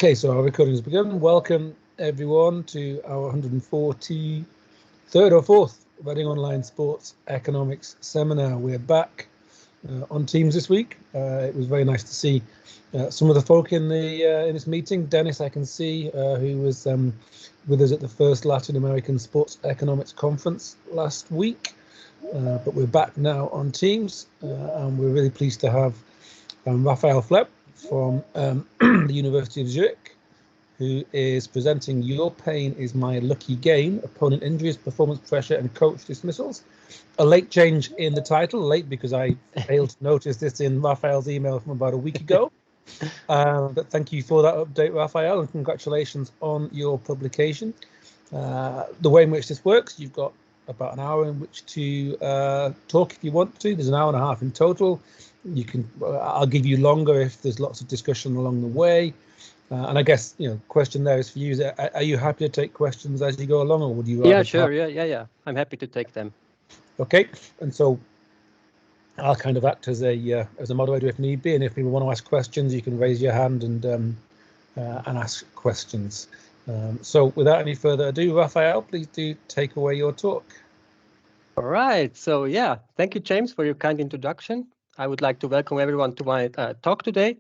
Okay, so our recording has begun. Welcome everyone to our 143rd or 4th Reading Online Sports Economics Seminar. We're back on Teams this week. It was very nice to see some of the folk in this meeting. Dennis, I can see, who was with us at the first Latin American Sports Economics Conference last week. But we're back now on Teams, and we're really pleased to have Raphael Flepp from the University of Zurich, who is presenting Your Pain is My Lucky Gain, Opponent Injuries, Performance Pressure and Coach Dismissals. A late change in the title, late because I failed to notice this in Raphael's email from about a week ago. But thank you for that update, Raphael, and congratulations on your publication. The way in which this works, you've got about an hour in which to talk if you want to. There's an hour and a half in total. You can, I'll give you longer if there's lots of discussion along the way. And I guess, question there is for you. Are you happy to take questions as you go along, or would you rather? Yeah, sure. Yeah. I'm happy to take them. Okay. And so I'll kind of act as a moderator if need be. And if people want to ask questions, you can raise your hand and ask questions. So without any further ado, Raphael, please do take away your talk. All right. So yeah, thank you, James, for your kind introduction. I would like to welcome everyone to my talk today.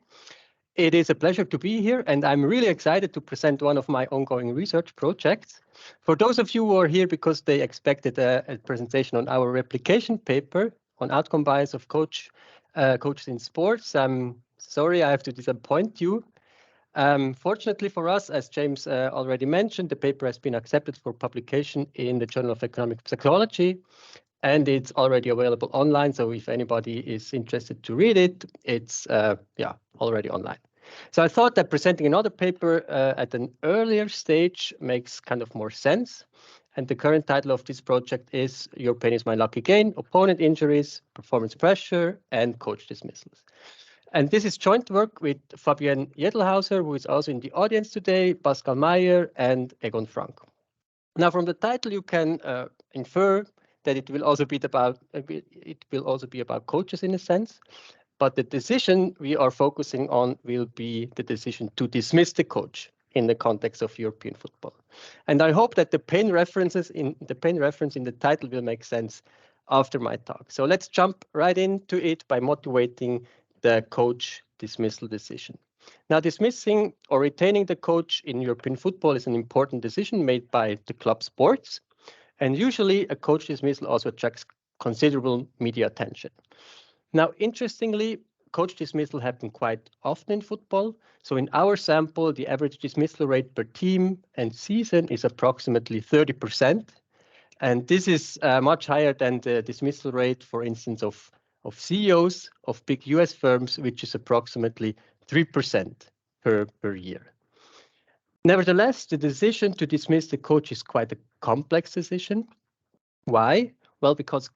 It is a pleasure to be here, and I'm really excited to present one of my ongoing research projects. For those of you who are here because they expected a presentation on our replication paper on outcome bias of coaches in sports, I'm sorry I have to disappoint you. Fortunately for us, as James already mentioned, the paper has been accepted for publication in the Journal of Economic Psychology, and it's already available online. So if anybody is interested to read it, it's already online. So I thought that presenting another paper at an earlier stage makes kind of more sense. And the current title of this project is Your Pain is My Lucky Gain, Opponent Injuries, Performance Pressure, and Coach Dismissals. And this is joint work with Fabienne Jedelhauser, who is also in the audience today, Pascal Meyer, and Egon Frank. Now, from the title, you can infer that it will also be about coaches in a sense, but the decision we are focusing on will be the decision to dismiss the coach in the context of European football. And I hope that the pain reference in the title will make sense after my talk. So let's jump right into it by motivating the coach dismissal decision. Now, dismissing or retaining the coach in European football is an important decision made by the club sports. And usually a coach dismissal also attracts considerable media attention. Now, interestingly, coach dismissal happen quite often in football. So in our sample, the average dismissal rate per team and season is approximately 30%. And this is much higher than the dismissal rate, for instance, of CEOs of big US firms, which is approximately 3% per year. Nevertheless, the decision to dismiss the coach is quite a complex decision. Why? Well, because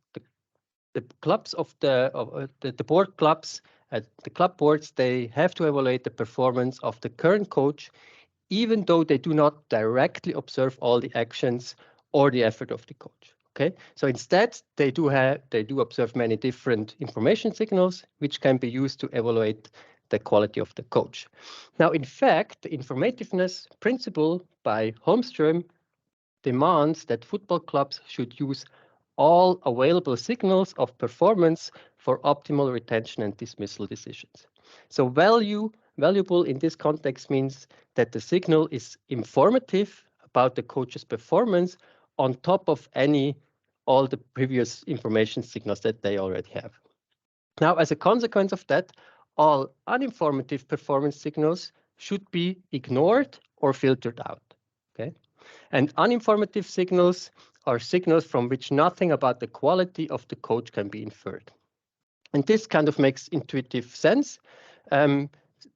the clubs the board clubs, the club boards, they have to evaluate the performance of the current coach, even though they do not directly observe all the actions or the effort of the coach. Okay, so instead they do observe many different information signals which can be used to evaluate the quality of the coach. Now, in fact, the informativeness principle by Holmström demands that football clubs should use all available signals of performance for optimal retention and dismissal decisions. So valuable in this context means that the signal is informative about the coach's performance on top of all the previous information signals that they already have. Now, as a consequence of that, all uninformative performance signals should be ignored or filtered out. Okay, and uninformative signals are signals from which nothing about the quality of the coach can be inferred. And this kind of makes intuitive sense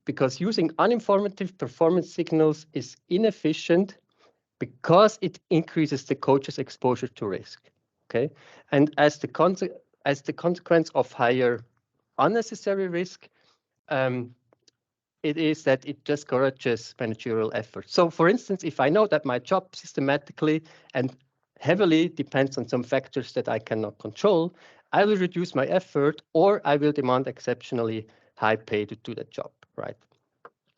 because using uninformative performance signals is inefficient because it increases the coach's exposure to risk. Okay, and as the consequence of higher unnecessary risk, it is that it discourages managerial effort. So, for instance, if I know that my job systematically and heavily depends on some factors that I cannot control, I will reduce my effort or I will demand exceptionally high pay to do that job, right?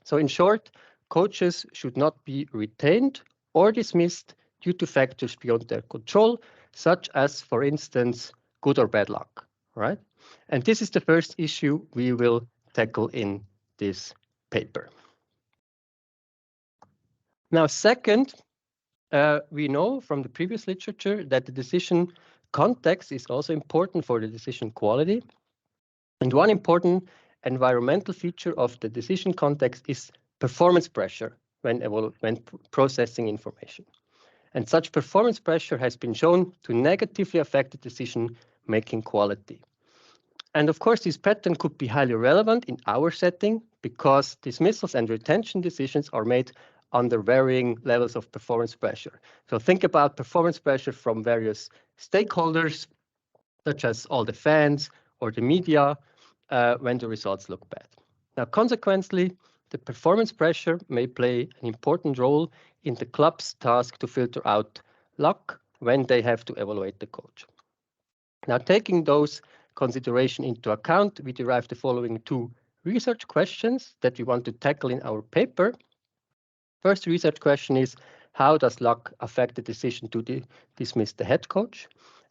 So in short, coaches should not be retained or dismissed due to factors beyond their control, such as, for instance, good or bad luck, right? And this is the first issue we will tackle in this paper. Now, second, we know from the previous literature that the decision context is also important for the decision quality. And one important environmental feature of the decision context is performance pressure when processing information. And such performance pressure has been shown to negatively affect the decision-making quality. And of course, this pattern could be highly relevant in our setting because dismissals and retention decisions are made under varying levels of performance pressure. So think about performance pressure from various stakeholders, such as all the fans or the media, when the results look bad. Now, consequently, the performance pressure may play an important role in the club's task to filter out luck when they have to evaluate the coach. Now, taking those considerations into account, we derive the following two research questions that we want to tackle in our paper. First research question is, how does luck affect the decision to dismiss the head coach?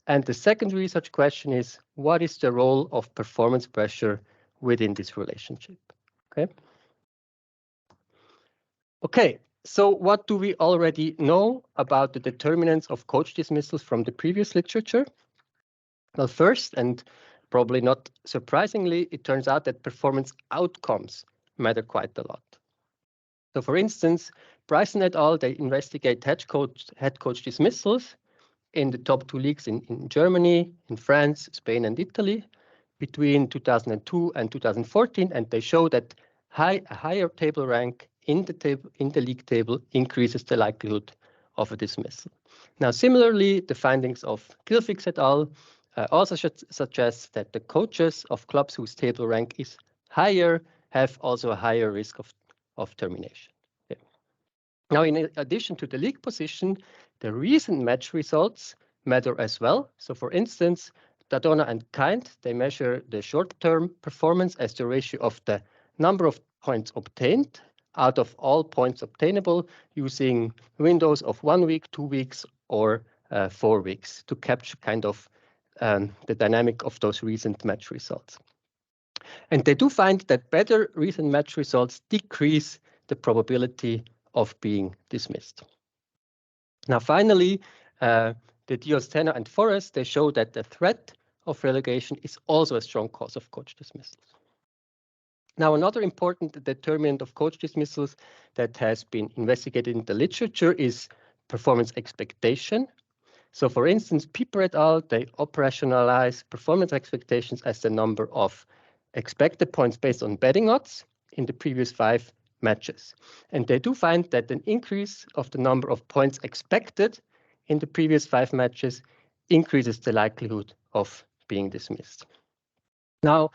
And the second research question is, what is the role of performance pressure within this relationship? Okay, so what do we already know about the determinants of coach dismissals from the previous literature? Well, first, and probably not surprisingly, it turns out that performance outcomes matter quite a lot. So for instance, Bryson et al., they investigate head coach dismissals in the top two leagues in Germany, in France, Spain, and Italy between 2002 and 2014, and they show that a higher table rank in the league table increases the likelihood of a dismissal. Now, similarly, the findings of Gilfix et al. Also suggest that the coaches of clubs whose table rank is higher have also a higher risk of termination. Yeah. Now, in addition to the league position, the recent match results matter as well. So, for instance, Dadona and Kind, they measure the short-term performance as the ratio of the number of points obtained out of all points obtainable using windows of 1 week, 2 weeks, or 4 weeks to capture kind of the dynamic of those recent match results. And they do find that better recent match results decrease the probability of being dismissed. Now, finally, the Dios, Tenor, and Forrest, they show that the threat of relegation is also a strong cause of coach dismissals. Now, another important determinant of coach dismissals that has been investigated in the literature is performance expectation. So, for instance, Pieper et al., they operationalize performance expectations as the number of expected points based on betting odds in the previous 5 matches. And they do find that an increase of the number of points expected in the previous 5 matches increases the likelihood of being dismissed. Now,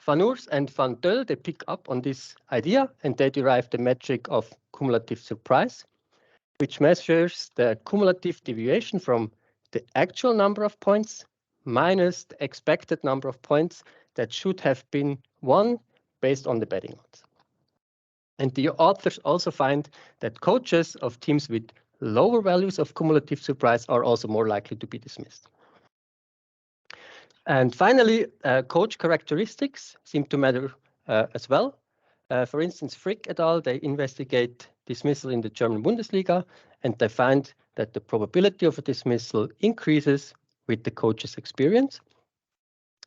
Van Oors and Van Deul, they pick up on this idea and they derive the metric of cumulative surprise, which measures the cumulative deviation from the actual number of points minus the expected number of points that should have been won based on the betting odds. And the authors also find that coaches of teams with lower values of cumulative surprise are also more likely to be dismissed. And finally, coach characteristics seem to matter as well. For instance, Frick et al., they investigate dismissal in the German Bundesliga, and they find that the probability of a dismissal increases with the coach's experience.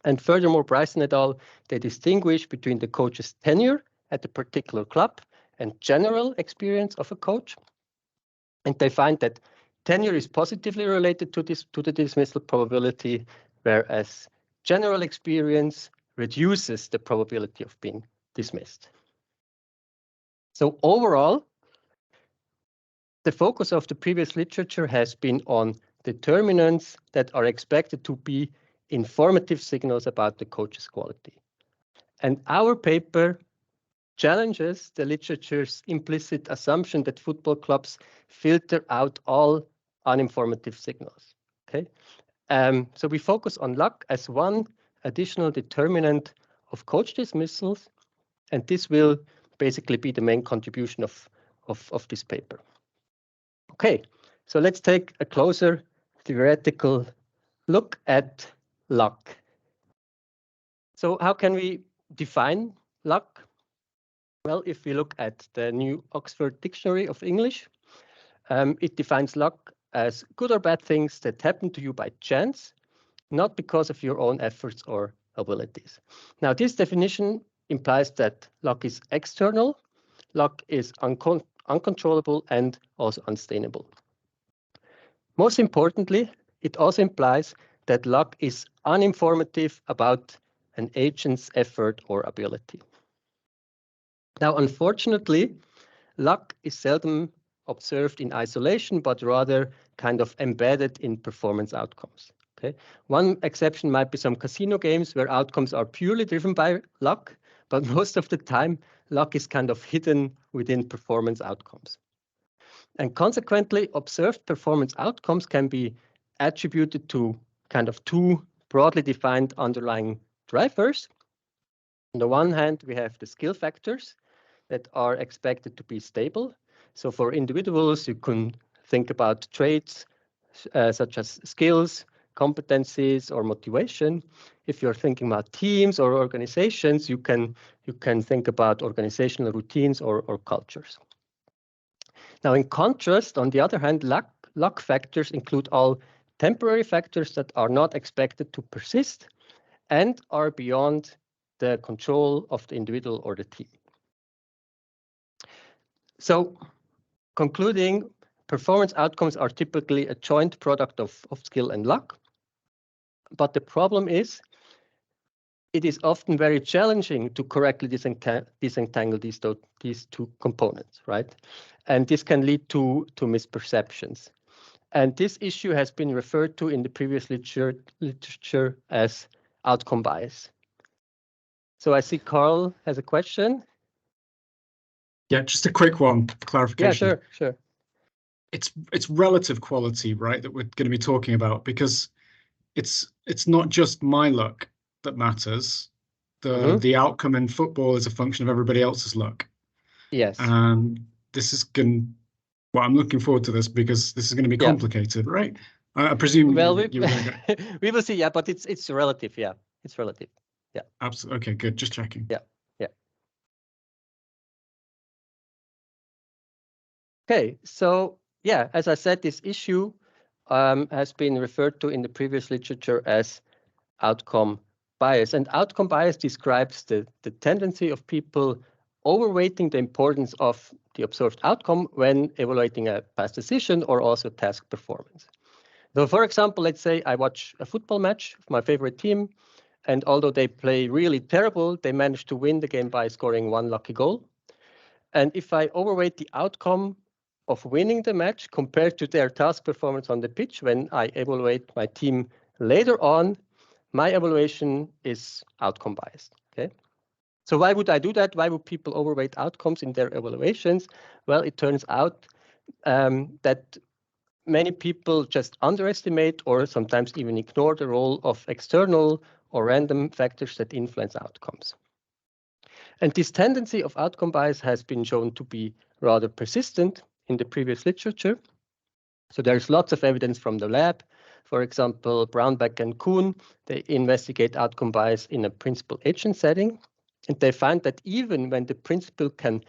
And furthermore, Bryson et al., they distinguish between the coach's tenure at a particular club and general experience of a coach. And they find that tenure is positively related to the dismissal probability, whereas general experience reduces the probability of being dismissed. So overall, the focus of the previous literature has been on determinants that are expected to be informative signals about the coach's quality. And our paper challenges the literature's implicit assumption that football clubs filter out all uninformative signals. Okay, so we focus on luck as one additional determinant of coach dismissals, and this will basically be the main contribution of of this paper. Okay, so let's take a closer theoretical look at luck. So how can we define luck? Well, if we look at the new Oxford Dictionary of English, it defines luck as good or bad things that happen to you by chance, not because of your own efforts or abilities. Now, this definition implies that luck is external, luck is uncontrollable and also unsustainable. Most importantly, it also implies that luck is uninformative about an agent's effort or ability. Now, unfortunately, luck is seldom observed in isolation, but rather kind of embedded in performance outcomes. Okay? One exception might be some casino games where outcomes are purely driven by luck, but most of the time, luck is kind of hidden within performance outcomes. And consequently, observed performance outcomes can be attributed to kind of two broadly defined underlying drivers. On the one hand, we have the skill factors that are expected to be stable. So for individuals, you can think about traits such as skills, competencies, or motivation. If you're thinking about teams or organizations, you can think about organizational routines or cultures. Now, in contrast, on the other hand, luck factors include all temporary factors that are not expected to persist and are beyond the control of the individual or the team. So, concluding, performance outcomes are typically a joint product of skill and luck. But the problem is, it is often very challenging to correctly disentangle these two components, right? And this can lead to misperceptions. And this issue has been referred to in the previous literature as outcome bias. So I see Carl has a question. Yeah, just a quick one for clarification. Yeah, sure. It's relative quality, right, that we're going to be talking about, because it's not just my luck that matters. The outcome in football is a function of everybody else's luck. Yes. And this is well, I'm looking forward to this because this is going to be complicated, right? I presume. Well, we will see. Yeah, but it's relative. Yeah, it's relative. Yeah. Absolutely. Okay, good. Just checking. Yeah. Okay, so yeah, as I said, this issue has been referred to in the previous literature as outcome bias. And outcome bias describes the tendency of people overweighting the importance of the observed outcome when evaluating a past decision or also task performance. So for example, let's say I watch a football match of my favorite team, and although they play really terrible, they manage to win the game by scoring one lucky goal. And if I overweight the outcome of winning the match compared to their task performance on the pitch when I evaluate my team later on, my evaluation is outcome biased. Okay. So why would I do that? Why would people overweight outcomes in their evaluations? Well, it turns out that many people just underestimate or sometimes even ignore the role of external or random factors that influence outcomes. And this tendency of outcome bias has been shown to be rather persistent in the previous literature. So there's lots of evidence from the lab. For example, Brownback and Kuhn, they investigate outcome bias in a principal-agent setting. And they find that even when the principal can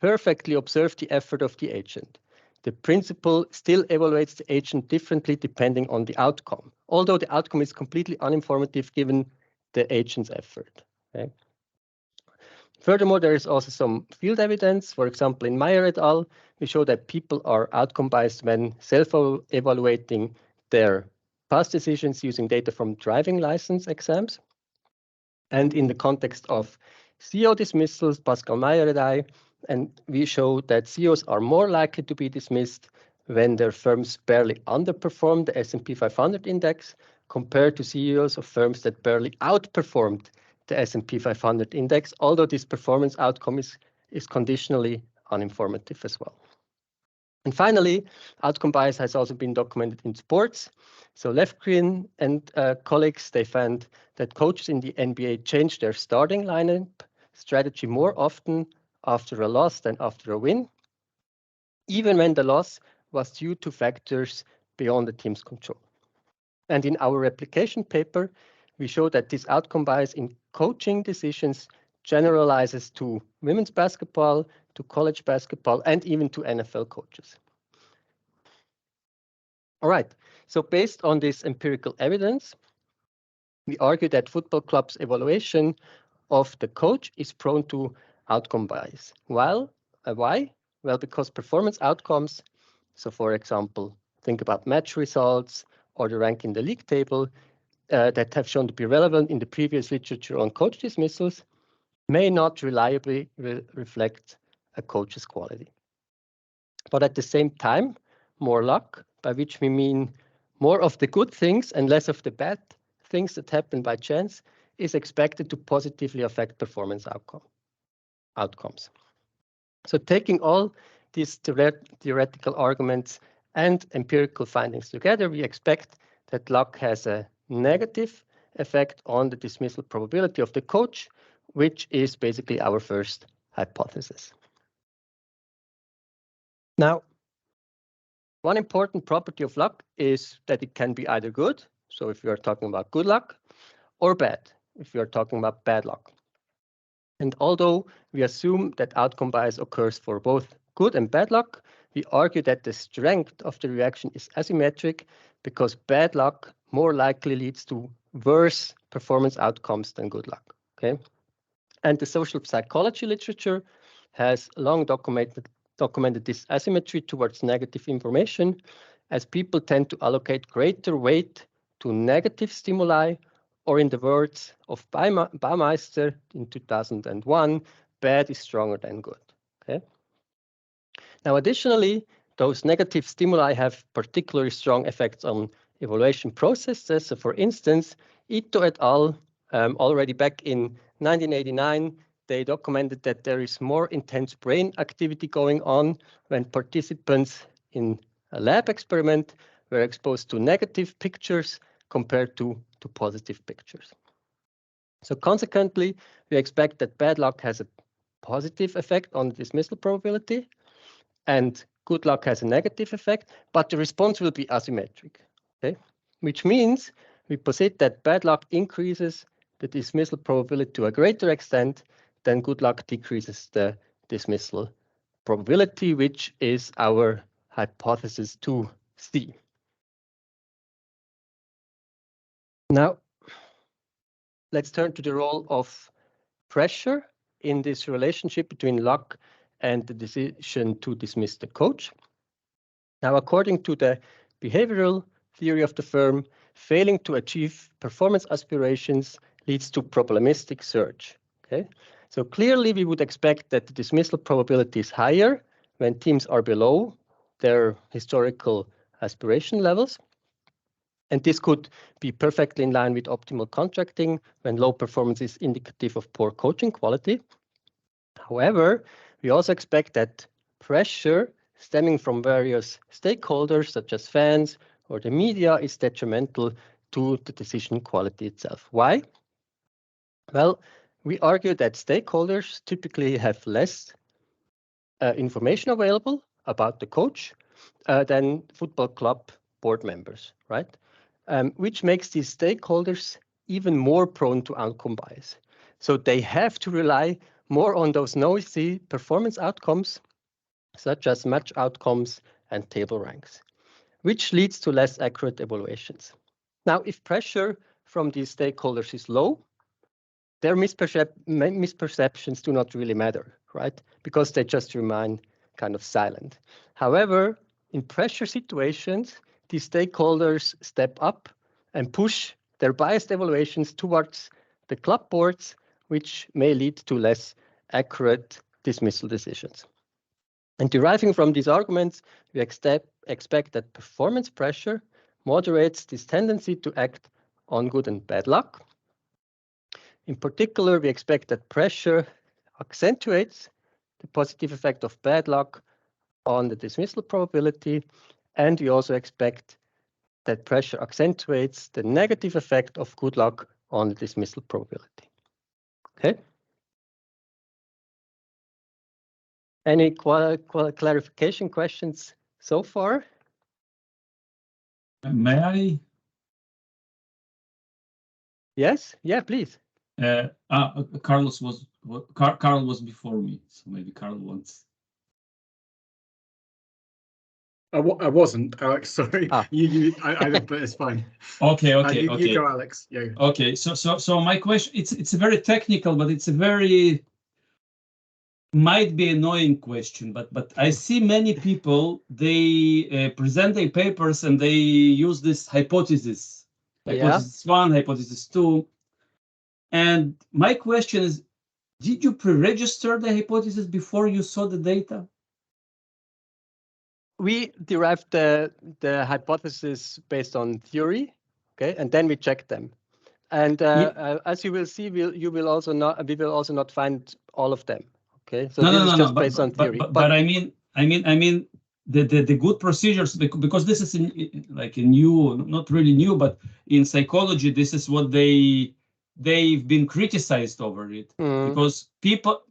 perfectly observe the effort of the agent, the principal still evaluates the agent differently depending on the outcome, although the outcome is completely uninformative given the agent's effort. Okay? Furthermore, there is also some field evidence. For example, in Meyer et al., we show that people are outcome biased when self-evaluating their past decisions using data from driving license exams. And in the context of CEO dismissals, Pascal Meyer et al., and we show that CEOs are more likely to be dismissed when their firms barely underperform the S&P 500 index compared to CEOs of firms that barely outperformed the S&P 500 index, although this performance outcome is conditionally uninformative as well. And finally, outcome bias has also been documented in sports. So Lefgren and colleagues, they found that coaches in the NBA changed their starting lineup strategy more often after a loss than after a win. even when the loss was due to factors beyond the team's control. And in our replication paper, we show that this outcome bias in coaching decisions generalizes to women's basketball, to college basketball, and even to NFL coaches. All right, so based on this empirical evidence, we argue that football clubs' evaluation of the coach is prone to outcome bias. Why? Well, because performance outcomes, so for example, think about match results or the rank in the league table that have shown to be relevant in the previous literature on coach dismissals, may not reliably reflect a coach's quality. But at the same time, more luck, by which we mean more of the good things and less of the bad things that happen by chance, is expected to positively affect performance outcomes. So taking all these theoretical arguments and empirical findings together, we expect that luck has a negative effect on the dismissal probability of the coach, which is basically our first hypothesis. Now, one important property of luck is that it can be either good, so if you are talking about good luck, or bad, if you are talking about bad luck. And although we assume that outcome bias occurs for both good and bad luck, we argue that the strength of the reaction is asymmetric because bad luck more likely leads to worse performance outcomes than good luck. Okay? And the social psychology literature has long documented this asymmetry towards negative information, as people tend to allocate greater weight to negative stimuli, or in the words of Baumeister in 2001, bad is stronger than good. Okay? Now, additionally, those negative stimuli have particularly strong effects on evaluation processes. So for instance, Ito et al. Already back in 1989, they documented that there is more intense brain activity going on when participants in a lab experiment were exposed to negative pictures compared to positive pictures. So consequently, we expect that bad luck has a positive effect on the dismissal probability and good luck has a negative effect, but the response will be asymmetric, okay? Which means we posit that bad luck increases the dismissal probability to a greater extent than good luck decreases the dismissal probability, which is our hypothesis 2C. Now, let's turn to the role of pressure in this relationship between luck and the decision to dismiss the coach. Now, according to the behavioral theory of the firm, failing to achieve performance aspirations leads to probabilistic search. Okay, so clearly we would expect that the dismissal probability is higher when teams are below their historical aspiration levels. And this could be perfectly in line with optimal contracting when low performance is indicative of poor coaching quality. However, we also expect that pressure stemming from various stakeholders, such as fans or the media, is detrimental to the decision quality itself. Why? Well, we argue that stakeholders typically have less information available about the coach than football club board members, right? Which makes these stakeholders even more prone to outcome bias. So they have to rely more on those noisy performance outcomes, such as match outcomes and table ranks, which leads to less accurate evaluations. Now, if pressure from these stakeholders is low, their misperceptions do not really matter, right? Because they just remain kind of silent. However, in pressure situations, these stakeholders step up and push their biased evaluations towards the club boards, which may lead to less accurate dismissal decisions. And deriving from these arguments, we expect that performance pressure moderates this tendency to act on good and bad luck. In particular, we expect that pressure accentuates the positive effect of bad luck on the dismissal probability, and we also expect that pressure accentuates the negative effect of good luck on the dismissal probability. Okay. Any clarification questions so far? May I? Yes. Yeah, please. Carl was before me, so maybe Carl wants. I wasn't, Alex. Sorry. But it's fine. Okay. You go, Alex. Yeah. Okay. So my question, it's a very technical, but it's a very might be annoying question. But I see many people, they present their papers and they use this hypothesis. Hypothesis 1, hypothesis 2. And my question is, did you pre-register the hypothesis before you saw the data? We derived the hypothesis based on theory, okay, and then we checked them. And as you will see, we will also not find all of them. Okay, so this is just based on theory. But I mean the good procedures, because this is like a new, not really new, but in psychology, this is what they've been criticized over it. Because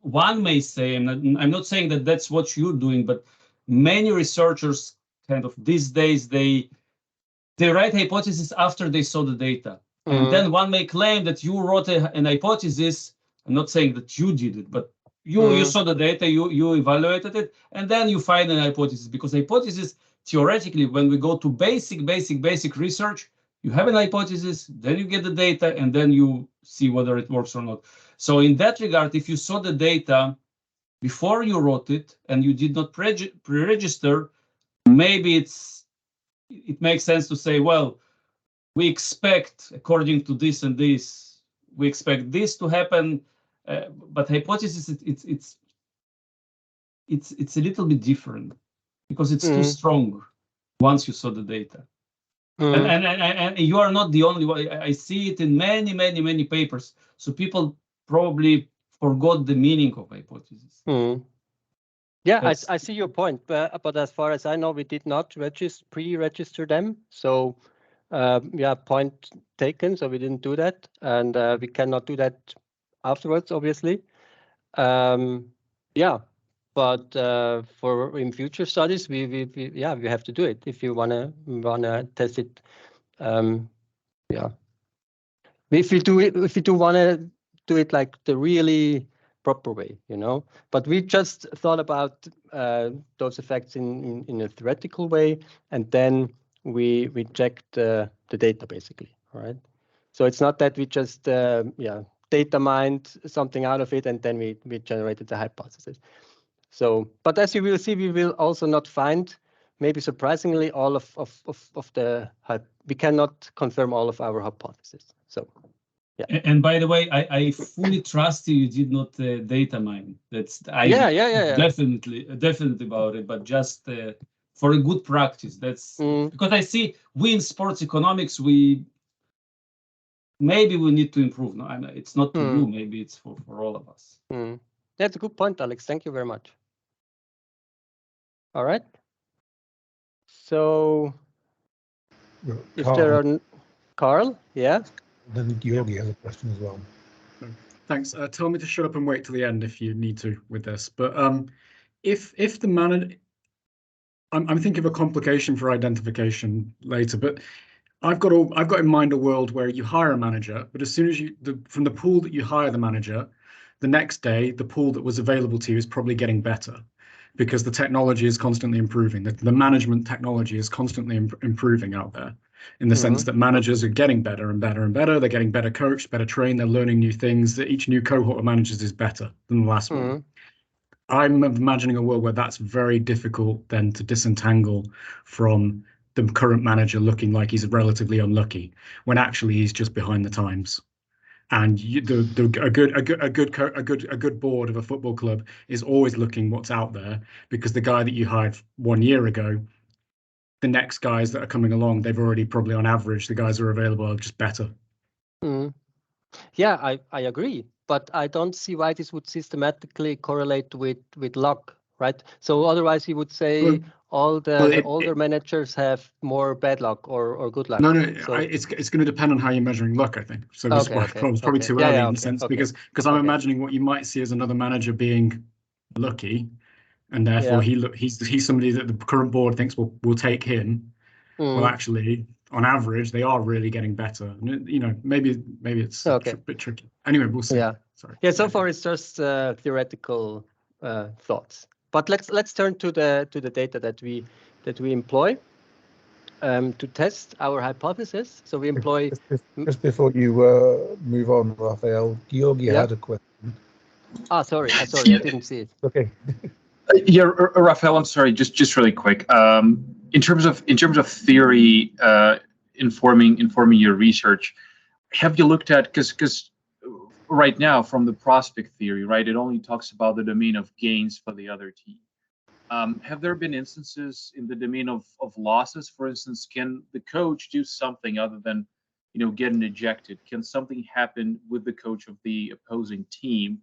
one may say, I'm not saying that that's what you're doing, but many researchers kind of these days, they write hypotheses after they saw the data. And then one may claim that you wrote an hypothesis. I'm not saying that you did it, but you saw the data, you evaluated it, and then you find an hypothesis. Because hypothesis, theoretically, when we go to basic research, you have an hypothesis, then you get the data, and then you see whether it works or not. So in that regard, if you saw the data before you wrote it and you did not pre-register, maybe it makes sense to say, well, we expect, according to this and this, we expect this to happen. But hypothesis, it's a little bit different because it's too strong once you saw the data. And you are not the only one. I see it in many papers. So people probably forgot the meaning of hypothesis. Yeah, I see your point. But as far as I know, we did not pre-register them. So yeah, point taken. So we didn't do that, and we cannot do that afterwards, obviously. Yeah, but for in future studies, we have to do it if you wanna test it. Yeah, if you do wanna do it like the really proper way, you know. But we just thought about those effects in a theoretical way, and then we checked the data basically, right? So it's not that we just data mined something out of it and then we generated the hypothesis. So, but as you will see, we will also not find, maybe surprisingly, all of the we cannot confirm all of our hypotheses. So. Yeah. And by the way, I fully trust you did not data mine. That's definitely about it. But just for a good practice, that's because I see we in sports economics maybe we need to improve. No, it's not to you. Maybe it's for all of us. That's a good point, Alex. Thank you very much. All right. So, if there are Carl, yeah. Then Georgi has a question as well. Thanks. Tell me to shut up and wait till the end if you need to with this. But if the manager, I'm thinking of a complication for identification later. But I've got in mind a world where you hire a manager, but as soon as from the pool that you hire the manager, the next day the pool that was available to you is probably getting better, because the technology is constantly improving. The management technology is constantly improving out there, in the sense that managers are getting better and better and better. They're getting better coached, better trained. They're learning new things. That each new cohort of managers is better than the last one. I'm imagining a world where that's very difficult then to disentangle from the current manager looking like he's relatively unlucky, when actually he's just behind the times. And a good board of a football club is always looking what's out there, because the guy that you hired 1 year ago, the next guys that are coming along, they've already probably on average, the guys who are available are just better. Yeah, I agree, but I don't see why this would systematically correlate with luck, right? So otherwise you would say all the older managers have more bad luck or good luck. No, so, it's going to depend on how you're measuring luck, I think. So this is probably too early in the sense, because I'm imagining what you might see as another manager being lucky and therefore he's somebody that the current board thinks will take him. Well, actually, on average, they are really getting better. And, you know, maybe it's a bit tricky. Anyway, we'll see. Yeah. Sorry. Yeah. So far, it's just theoretical thoughts. But let's turn to the data that we employ to test our hypothesis. So we employ. Just before you move on, Raphael, Georgi had a question. Sorry, I didn't see it. Okay. Yeah, Raphael, I'm sorry. Just really quick. In terms of theory informing your research, have you looked at because right now from the prospect theory, right, it only talks about the domain of gains for the other team. Have there been instances in the domain of losses? For instance, can the coach do something other than, you know, getting ejected? Can something happen with the coach of the opposing team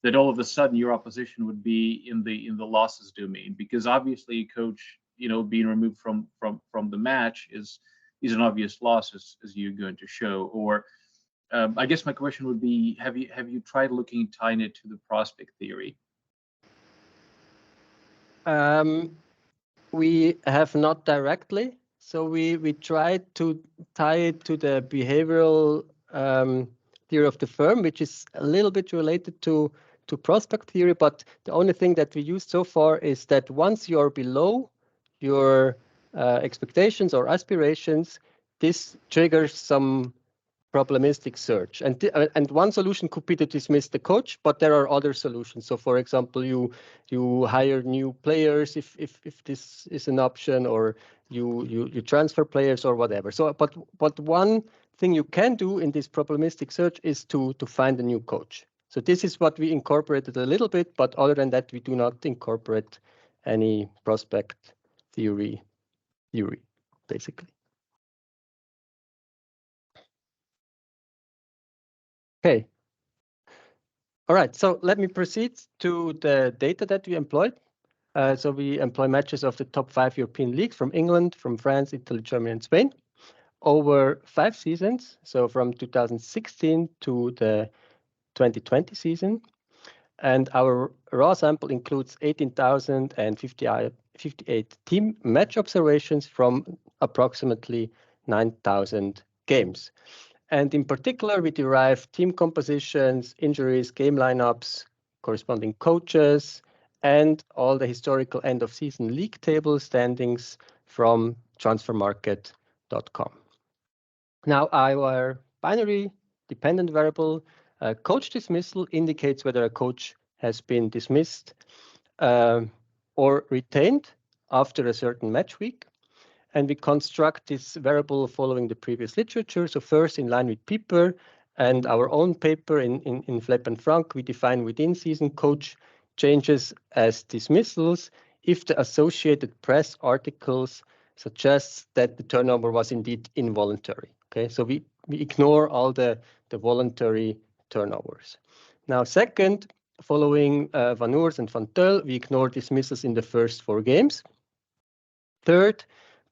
that all of a sudden your opposition would be in the losses domain? Because obviously a coach, you know, being removed from the match is an obvious loss, as you're going to show. Or I guess my question would be, have you tried tying it to the prospect theory? We have not directly. So we tried to tie it to the behavioral theory of the firm, which is a little bit related to prospect theory. But the only thing that we used so far is that once you're below your expectations or aspirations, this triggers some problematic search. And one solution could be to dismiss the coach, but there are other solutions. So for example, you hire new players if this is an option, or you transfer players or whatever. So but one thing you can do in this problematic search is to find a new coach. So this is what we incorporated a little bit, but other than that, we do not incorporate any prospect theory basically. Okay. All right, so let me proceed to the data that we employed. So we employ matches of the top 5 European leagues from England, from France, Italy, Germany, and Spain over 5 seasons. So from 2016 to the 2020 season. And our raw sample includes 18,058 team match observations from approximately 9,000 games. And in particular, we derive team compositions, injuries, game lineups, corresponding coaches, and all the historical end-of-season league table standings from transfermarket.com. Now, our binary dependent variable coach dismissal indicates whether a coach has been dismissed or retained after a certain match week. And we construct this variable following the previous literature. So first, in line with Pieper and our own paper in Flepp and Frank, we define within season coach changes as dismissals if the Associated Press articles suggest that the turnover was indeed involuntary. Okay, so we ignore all the voluntary turnovers. Now, second, following Van Oors and Van Tel, we ignore dismissals in the first 4 games. Third,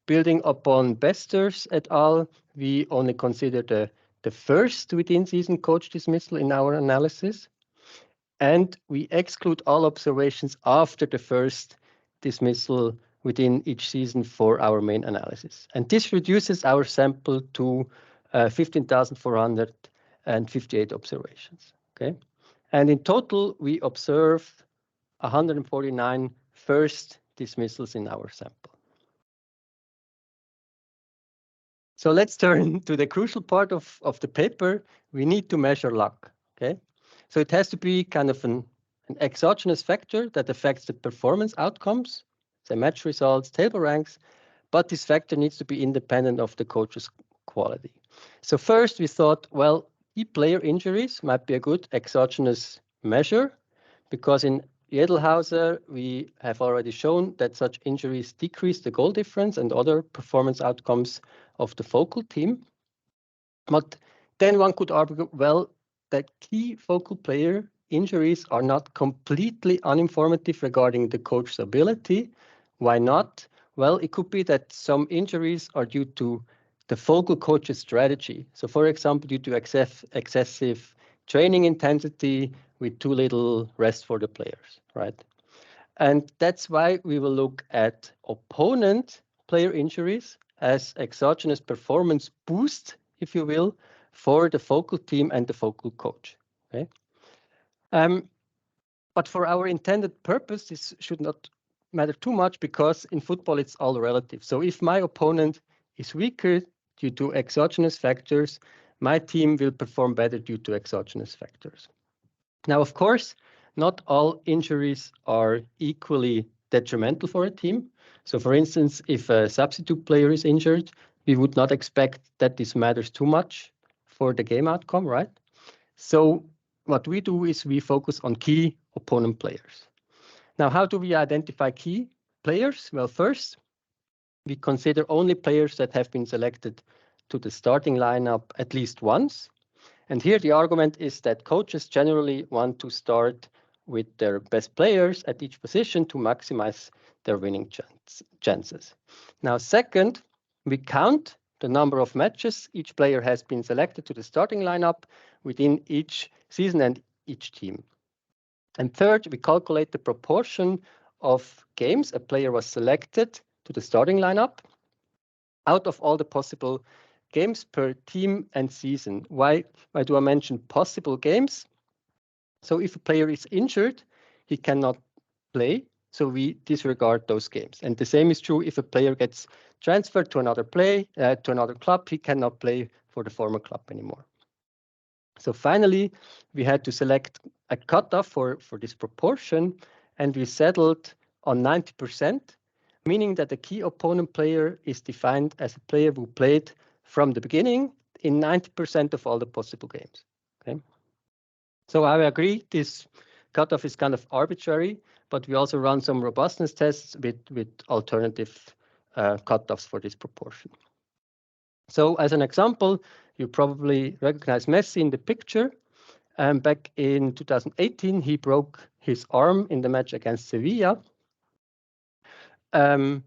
building upon Besters et al., we only consider the first within-season coach dismissal in our analysis, and we exclude all observations after the first dismissal within each season for our main analysis. And this reduces our sample to 15,458 observations. Okay, and in total, we observed 149 first dismissals in our sample. So let's turn to the crucial part of the paper. We need to measure luck, okay? So it has to be kind of an exogenous factor that affects the performance outcomes, the match results, table ranks, but this factor needs to be independent of the coach's quality. So first we thought, well, key player injuries might be a good exogenous measure, because in Edelhauser, we have already shown that such injuries decrease the goal difference and other performance outcomes of the focal team. But then one could argue, well, that key focal player injuries are not completely uninformative regarding the coach's ability. Why not? Well, it could be that some injuries are due to the focal coach's strategy. So for example, due to excessive training intensity with too little rest for the players, right? And that's why we will look at opponent player injuries as exogenous performance boost, if you will, for the focal team and the focal coach. Okay. But for our intended purpose, this should not matter too much because in football it's all relative. So if my opponent is weaker due to exogenous factors, my team will perform better due to exogenous factors. Now, of course, not all injuries are equally detrimental for a team. So for instance, if a substitute player is injured, we would not expect that this matters too much for the game outcome, right? So what we do is we focus on key opponent players. Now, how do we identify key players? Well, first, we consider only players that have been selected to the starting lineup at least once. And here the argument is that coaches generally want to start with their best players at each position to maximize their winning chances. Now, second, we count the number of matches each player has been selected to the starting lineup within each season and each team. And third, we calculate the proportion of games a player was selected to the starting lineup out of all the possible games per team and season. Why do I mention possible games? So if a player is injured, he cannot play. So we disregard those games. And the same is true if a player gets transferred to another club, he cannot play for the former club anymore. So finally, we had to select a cutoff for this proportion, and we settled on 90%, meaning that the key opponent player is defined as a player who played from the beginning in 90% of all the possible games. Okay. So I agree this cutoff is kind of arbitrary, but we also run some robustness tests with alternative cutoffs for this proportion. So as an example, you probably recognize Messi in the picture. Back in 2018, he broke his arm in the match against Sevilla. And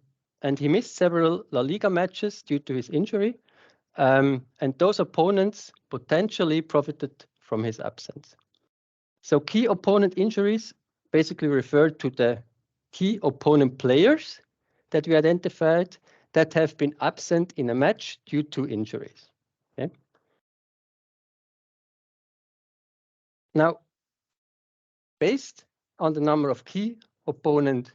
he missed several La Liga matches due to his injury. And those opponents potentially profited from his absence. So key opponent injuries basically refer to the key opponent players that we identified that have been absent in a match due to injuries. Okay. Now, based on the number of key opponent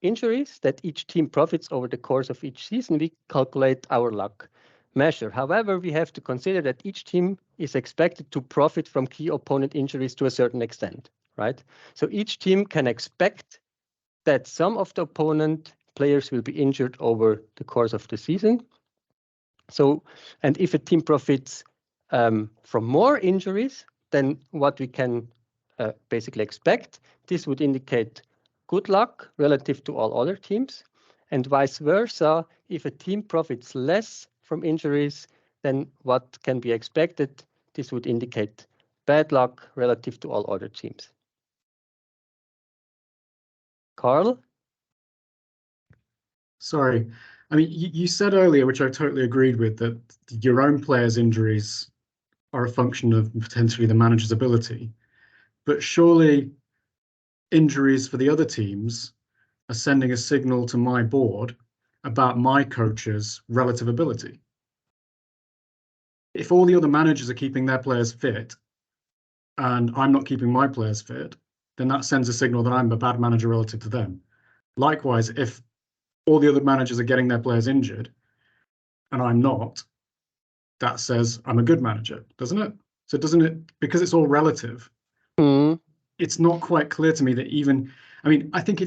injuries that each team profits over the course of each season, we calculate our luck measure. However, we have to consider that each team is expected to profit from key opponent injuries to a certain extent, right? So each team can expect that some of the opponent players will be injured over the course of the season. So, and if a team profits from more injuries than what we can basically expect, this would indicate good luck relative to all other teams, and vice versa. If a team profits less from injuries than what can be expected, this would indicate bad luck relative to all other teams. Carl? Sorry. I mean, you said earlier, which I totally agreed with, that your own players' injuries are a function of potentially the manager's ability. But surely injuries for the other teams are sending a signal to my board about my coach's relative ability. If all the other managers are keeping their players fit and I'm not keeping my players fit, then that sends a signal that I'm a bad manager relative to them. Likewise, if all the other managers are getting their players injured and I'm not, that says I'm a good manager, doesn't it? So doesn't it, because it's all relative, it's not quite clear to me that even, I mean, I think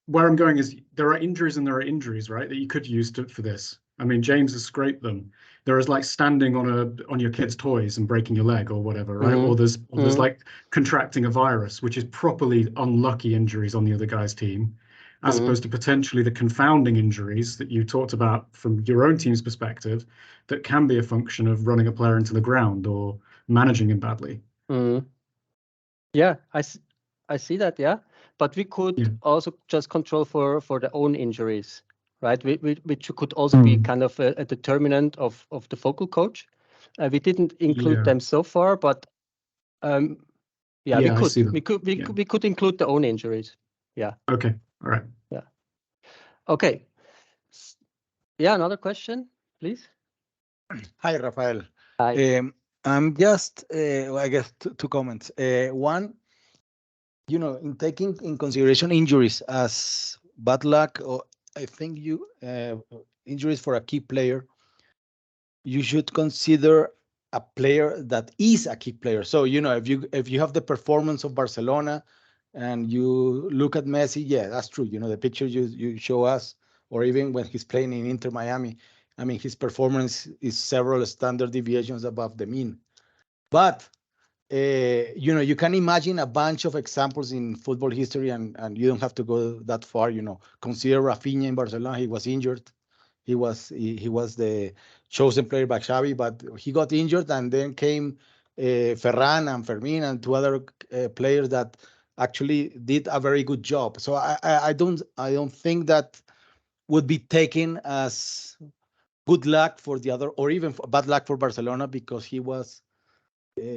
where I'm going is there are injuries and there are injuries, right, that you could use for this. I mean, James has scraped them. There is like standing on your kid's toys and breaking your leg or whatever, right? Or there's like contracting a virus, which is properly unlucky injuries on the other guy's team, as opposed to potentially the confounding injuries that you talked about from your own team's perspective that can be a function of running a player into the ground or managing him badly. Yeah, I see that, yeah. But we could also just control for the own injuries, right? Which could also be kind of a determinant of the focal coach. We didn't include them so far, but we could include the own injuries. Yeah. Okay. All right. Yeah. Okay. Yeah. Another question, please. Hi, Raphael. Hi. I'm just, I guess, two comments. One, in taking in consideration injuries as bad luck, or I think injuries for a key player, you should consider a player that is a key player. So, if you have the performance of Barcelona and you look at Messi, yeah, that's true. The picture you show us, or even when he's playing in Inter Miami, I mean, his performance is several standard deviations above the mean. But you can imagine a bunch of examples in football history, and you don't have to go that far. Consider Rafinha in Barcelona. He was injured. He was the chosen player by Xavi, but he got injured, and then came Ferran and Fermin and two other players that actually did a very good job. So I don't think that would be taken as good luck for the other, or even bad luck for Barcelona, because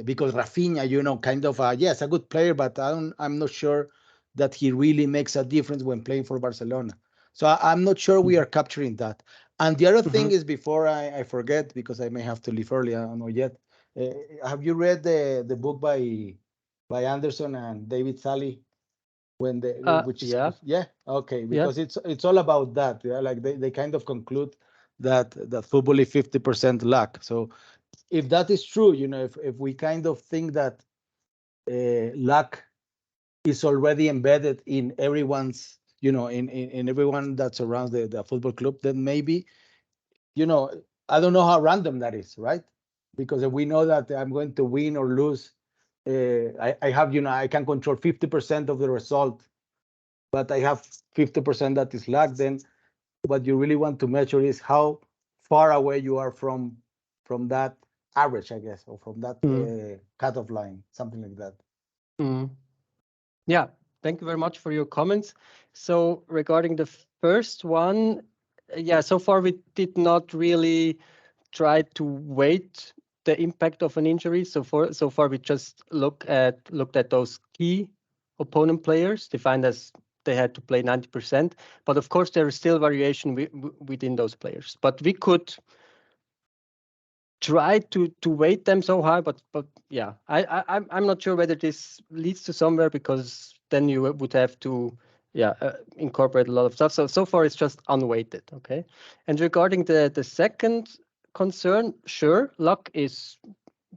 because Rafinha, kind of yes, a good player, but I'm not sure that he really makes a difference when playing for Barcelona. So I'm not sure we are capturing that. And the other thing is, before I forget, because I may have to leave early, I don't know yet. Have you read the book by Anderson and David Sally? Which is okay, because it's all about that. Yeah, like they kind of conclude that football is 50% luck. So if that is true, if we kind of think that luck is already embedded in everyone's, in everyone that surrounds the football club, then maybe, I don't know how random that is, right? Because if we know that I'm going to win or lose, I have, I can control 50% of the result, but I have 50% that is luck. Then what you really want to measure is how far away you are from that average, I guess, or from that cutoff line, something like that. Yeah, thank you very much for your comments. So regarding the first one, yeah, so far we did not really try to weight the impact of an injury. So far we just looked at those key opponent players, defined as they had to play 90%. But of course there is still variation within those players. But we could try to weight them so high, but yeah, I'm not sure whether this leads to somewhere, because then you would have to incorporate a lot of stuff. So far it's just unweighted. Okay. And regarding the second concern, sure, luck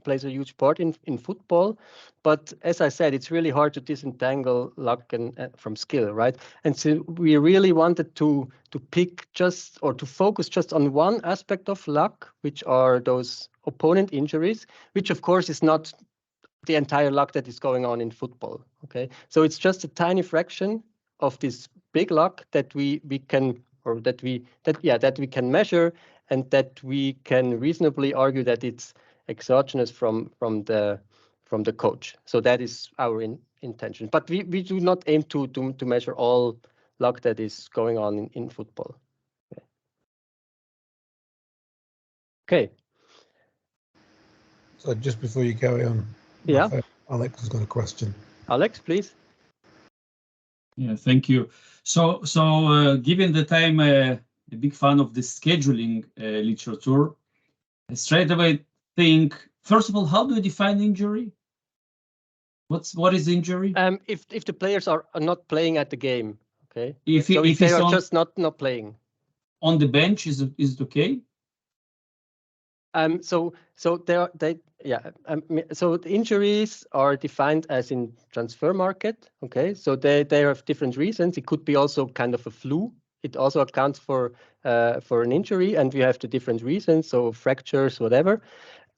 plays a huge part in football, but as I said, it's really hard to disentangle luck from skill, right? And so we really wanted to pick just, or to focus just on one aspect of luck, which are those opponent injuries, which of course is not the entire luck that is going on in football. Okay, so it's just a tiny fraction of this big luck that we can, or that we can measure, and that we can reasonably argue that it's exogenous from the coach. So that is our intention. But we do not aim to measure all luck that is going on in football. Okay. So just before you carry on, Raphael, Alex has got a question. Alex, please. Yeah, thank you. So given that I'm a big fan of the scheduling literature, I straight away think, first of all, how do you define injury? What is injury? If the players are not playing at the game, okay. If they are just not playing on the bench, is it okay? So the injuries are defined as in transfer market. Okay, so they have different reasons. It could be also kind of a flu. It also accounts for an injury, and we have the different reasons, so fractures, whatever.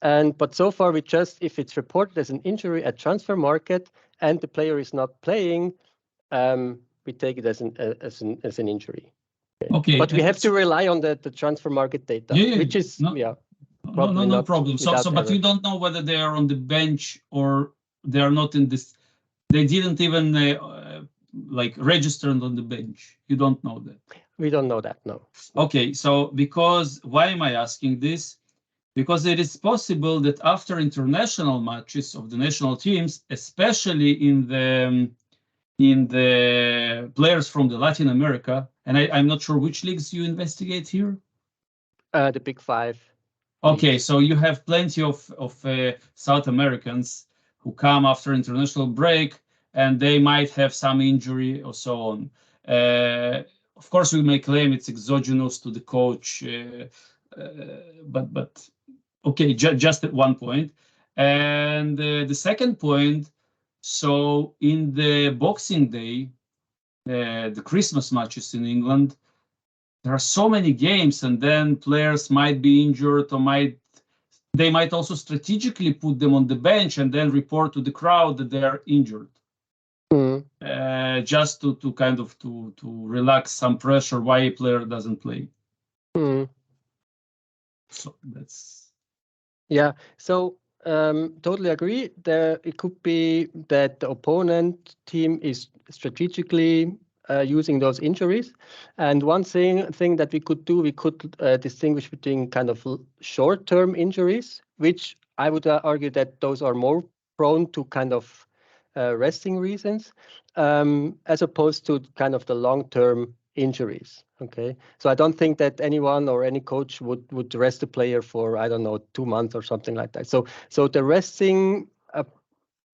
But so far, if it's reported as an injury at transfer market and the player is not playing, we take it as an injury. Okay. But we have to rely on the transfer market data, which is no problem. So but you don't know whether they are on the bench or they are not in this. They didn't even like registered on the bench. You don't know that. We don't know that, no. Okay, so why am I asking this? Because it is possible that after international matches of the national teams, especially in the in the players from the Latin America, and I'm not sure which leagues you investigate here. The Big Five. Okay, so you have plenty of South Americans who come after international break, and they might have some injury or so on. Of course, we may claim it's exogenous to the coach, but okay, just at one point. And the second point, so in the Boxing Day, the Christmas matches in England, there are so many games, and then players might be injured, or they might also strategically put them on the bench and then report to the crowd that they are injured, just to kind of to relax some pressure why a player doesn't play. So that's So totally agree. It could be that the opponent team is strategically using those injuries. And one thing that we could do, we could distinguish between kind of short-term injuries, which I would argue that those are more prone to kind of resting reasons, as opposed to kind of the long-term injuries. Okay, so I don't think that anyone or any coach would rest a player for, I don't know, 2 months or something like that. So the resting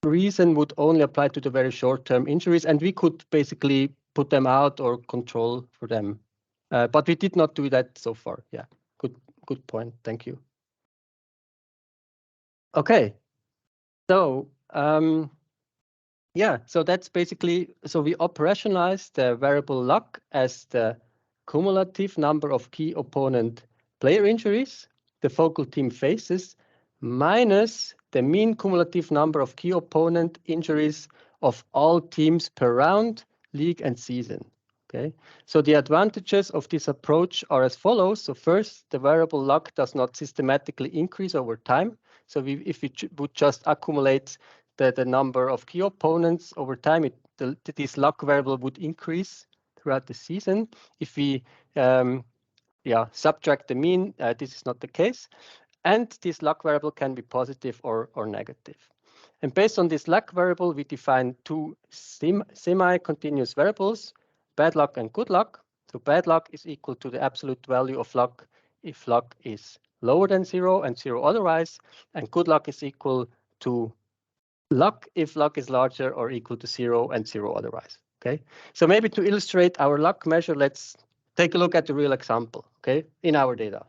reason would only apply to the very short-term injuries, and we could basically put them out or control for them. But we did not do that so far. Yeah, good point. Thank you. Okay, so so that's basically, so we operationalize the variable luck as the cumulative number of key opponent player injuries the focal team faces minus the mean cumulative number of key opponent injuries of all teams per round, league, and season. Okay, so the advantages of this approach are as follows. So first, the variable luck does not systematically increase over time. So if we would just accumulate the number of key opponents over time, this luck variable would increase throughout the season. If we subtract the mean, this is not the case. And this luck variable can be positive or negative. And based on this luck variable, we define two semi-continuous variables, bad luck and good luck. So bad luck is equal to the absolute value of luck if luck is lower than 0 and 0 otherwise, and good luck is equal to luck if luck is larger or equal to 0 and 0 otherwise. Okay, so maybe to illustrate our luck measure, let's take a look at the real example, okay, in our data.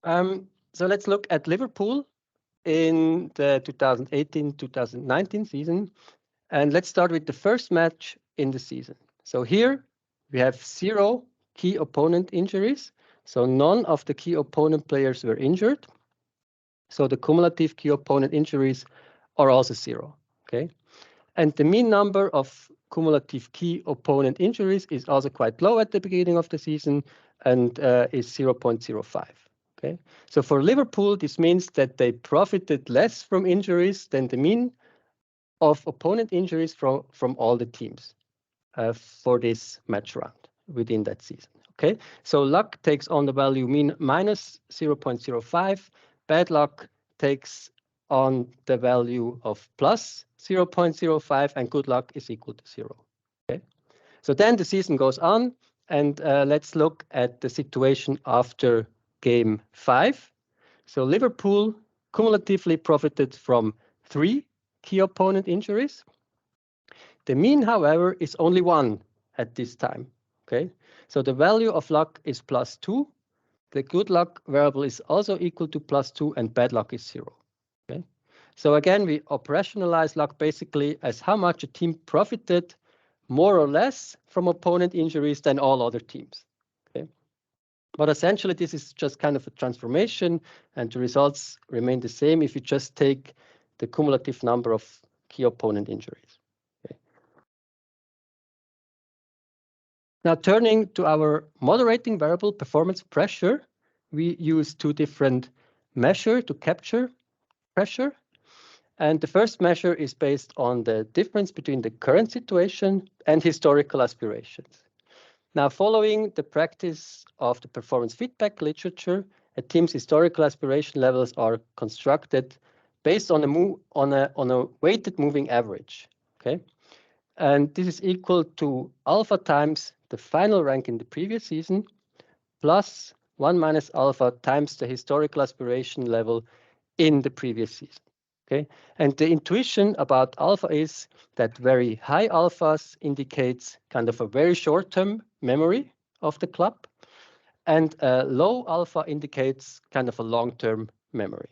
So let's look at Liverpool in the 2018-2019 season. And let's start with the first match in the season. So here we have 0 key opponent injuries. So none of the key opponent players were injured. So the cumulative key opponent injuries are also 0. Okay, and the mean number of cumulative key opponent injuries is also quite low at the beginning of the season and is 0.05. Okay, so for Liverpool, this means that they profited less from injuries than the mean of opponent injuries from all the teams for this match round within that season. Okay, so luck takes on the value mean minus 0.05. Bad luck takes on the value of plus 0.05, and good luck is equal to 0. Okay, so then the season goes on, and let's look at the situation after game 5. So Liverpool cumulatively profited from 3 key opponent injuries. The mean, however, is only 1 at this time. Okay, so the value of luck is plus 2. The good luck variable is also equal to plus 2, and bad luck is 0. Okay, so again, we operationalize luck basically as how much a team profited more or less from opponent injuries than all other teams. Okay, but essentially this is just kind of a transformation, and the results remain the same if you just take the cumulative number of key opponent injuries. Okay. Now turning to our moderating variable performance pressure, we use 2 different measures to capture pressure. And the first measure is based on the difference between the current situation and historical aspirations. Now, following the practice of the performance feedback literature, a team's historical aspiration levels are constructed based on a weighted moving average. okay? And this is equal to alpha times the final rank in the previous season, plus 1 minus alpha times the historical aspiration level in the previous season, okay? And the intuition about alpha is that very high alphas indicates kind of a very short-term memory of the club, and low alpha indicates kind of a long-term memory.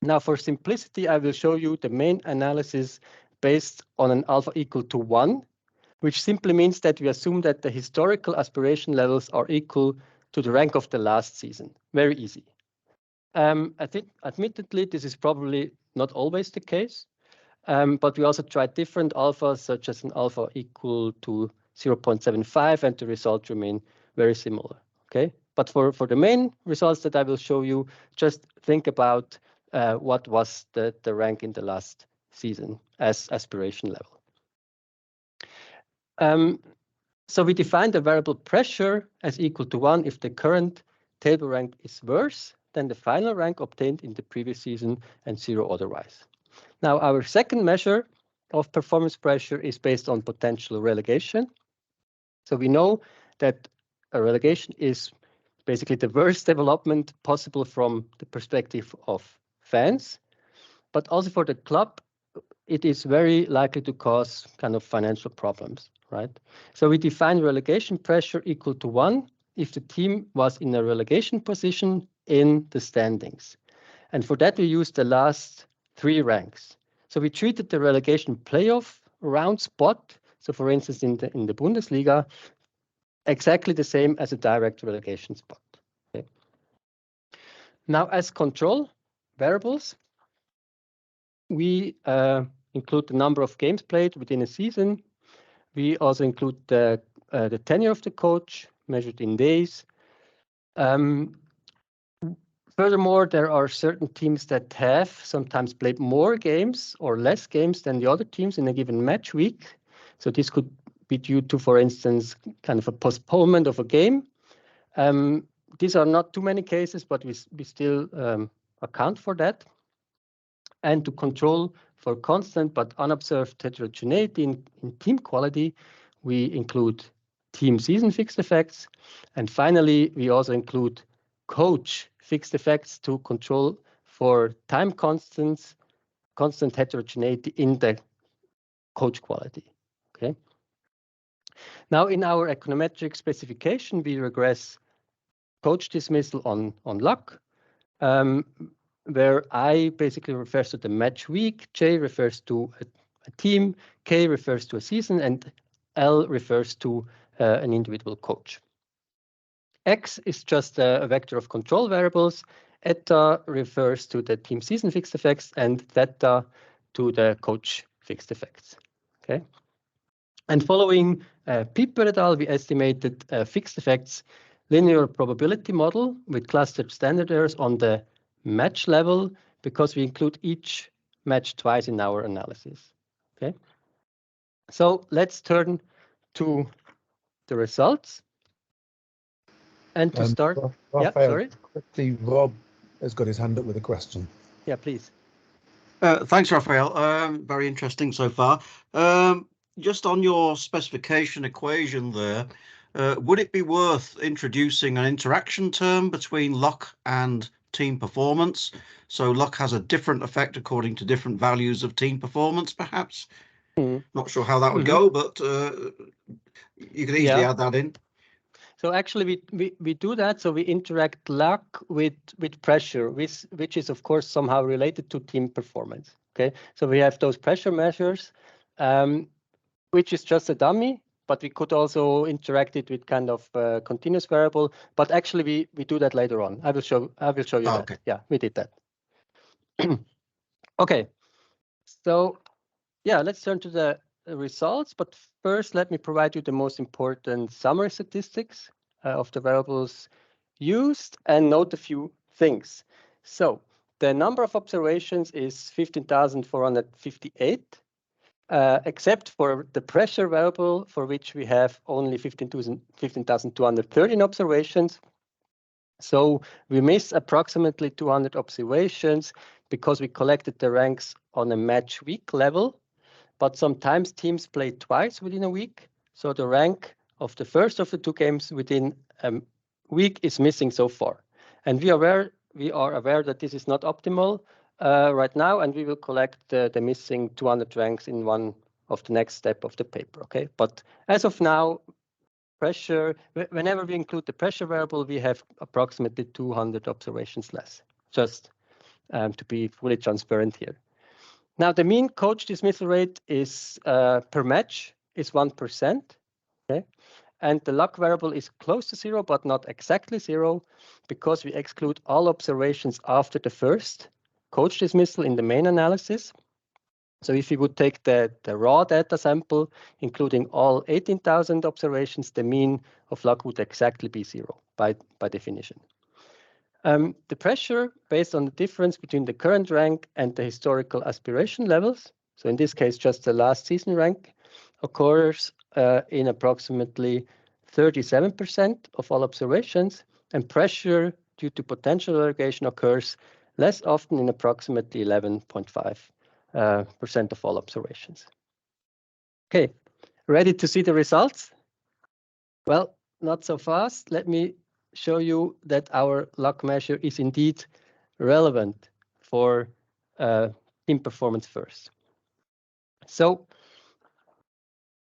Now, for simplicity, I will show you the main analysis based on an alpha equal to 1, which simply means that we assume that the historical aspiration levels are equal to the rank of the last season. Very easy. I think, admittedly, this is probably not always the case, but we also tried different alphas, such as an alpha equal to 0.75, and the results remain very similar, okay? But for the main results that I will show you, just think about what was the rank in the last season as aspiration level. So we define the variable pressure as equal to 1 if the current table rank is worse than the final rank obtained in the previous season and 0 otherwise. Now, our second measure of performance pressure is based on potential relegation. So we know that a relegation is basically the worst development possible from the perspective of fans, but also for the club, it is very likely to cause kind of financial problems, right? So we define relegation pressure equal to 1 if the team was in a relegation position in the standings. And for that, we use the last 3 ranks. So we treated the relegation playoff round spot, so for instance, in the Bundesliga, exactly the same as a direct relegation spot. Okay. Now, as control variables, we include the number of games played within a season. We also include the tenure of the coach measured in days. Furthermore, there are certain teams that have sometimes played more games or less games than the other teams in a given match week. So this could be due to, for instance, kind of a postponement of a game. These are not too many cases, but we still account for that. And to control for constant but unobserved heterogeneity in team quality, we include team season fixed effects. And finally, we also include coach fixed effects to control for time constants, constant heterogeneity in the coach quality. Okay. Now, in our econometric specification, we regress coach dismissal on luck, where I basically refers to the match week, J refers to a team, K refers to a season, and L refers to an individual coach. X is just a vector of control variables. Eta refers to the team season fixed effects, and theta to the coach fixed effects. Okay. And following Piper et al., we estimated fixed effects linear probability model with clustered standard errors on the match level because we include each match twice in our analysis. Okay. So let's turn to the results. And to start, Raphael, yeah, sorry. Quickly, Rob has got his hand up with a question. Yeah, please. Thanks, Raphael. Very interesting so far. Just on your specification equation there, would it be worth introducing an interaction term between luck and team performance? So luck has a different effect according to different values of team performance, perhaps? Not sure how that would go, but you could easily add that in. So actually, we do that. So we interact luck with pressure, which is, of course, somehow related to team performance. Okay, so we have those pressure measures, which is just a dummy, but we could also interact it with kind of continuous variable. But actually, we do that later on. I will show you that. Okay. Yeah, we did that. Okay, so yeah, let's turn to the results. But first, let me provide you the most important summary statistics of the variables used and note a few things. So the number of observations is 15,458, except for the pressure variable, for which we have only 15,213 observations. So we miss approximately 200 observations because we collected the ranks on a match week level. but sometimes teams play twice within a week. So the rank of the first of the two games within a week is missing so far. And we are aware that this is not optimal right now, and we will collect the missing 200 ranks in one of the next step of the paper. Okay, but as of now, pressure, whenever we include the pressure variable, we have approximately 200 observations less, just to be fully transparent here. Now, the mean coach dismissal rate is per match is 1%, okay? And the luck variable is close to 0, but not exactly 0, because we exclude all observations after the first coach dismissal in the main analysis. So if you would take the raw data sample, including all 18,000 observations, the mean of luck would exactly be 0 by definition. The pressure based on the difference between the current rank and the historical aspiration levels, so in this case just the last season rank, occurs in approximately 37% of all observations, and pressure due to potential aggregation occurs less often in approximately 11.5% of all observations. Okay, ready to see the results? Well, not so fast. Let me show you that our luck measure is indeed relevant for team performance first. So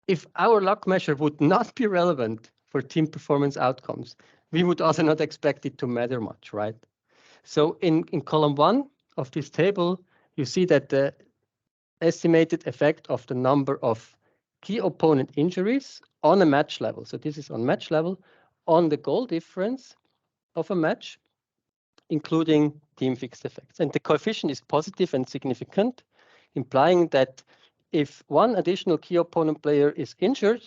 if our luck measure would not be relevant for team performance outcomes, we would also not expect it to matter much, right? So in column 1 of this table, you see that the estimated effect of the number of key opponent injuries on a match level, so this is on match level, on the goal difference of a match, including team fixed effects. And the coefficient is positive and significant, implying that if one additional key opponent player is injured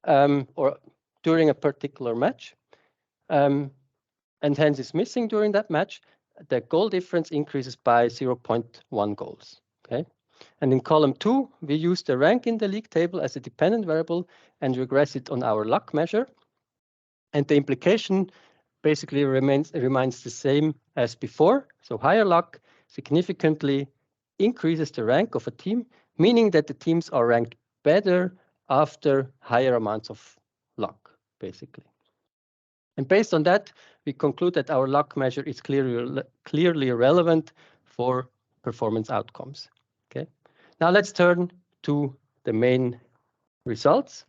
or during a particular match, and hence is missing during that match, the goal difference increases by 0.1 goals. Okay. And in column 2, we use the rank in the league table as a dependent variable and regress it on our luck measure. And the implication basically remains the same as before. So higher luck significantly increases the rank of a team, meaning that the teams are ranked better after higher amounts of luck, basically. And based on that, we conclude that our luck measure is clearly relevant for performance outcomes. Okay. Now let's turn to the main results.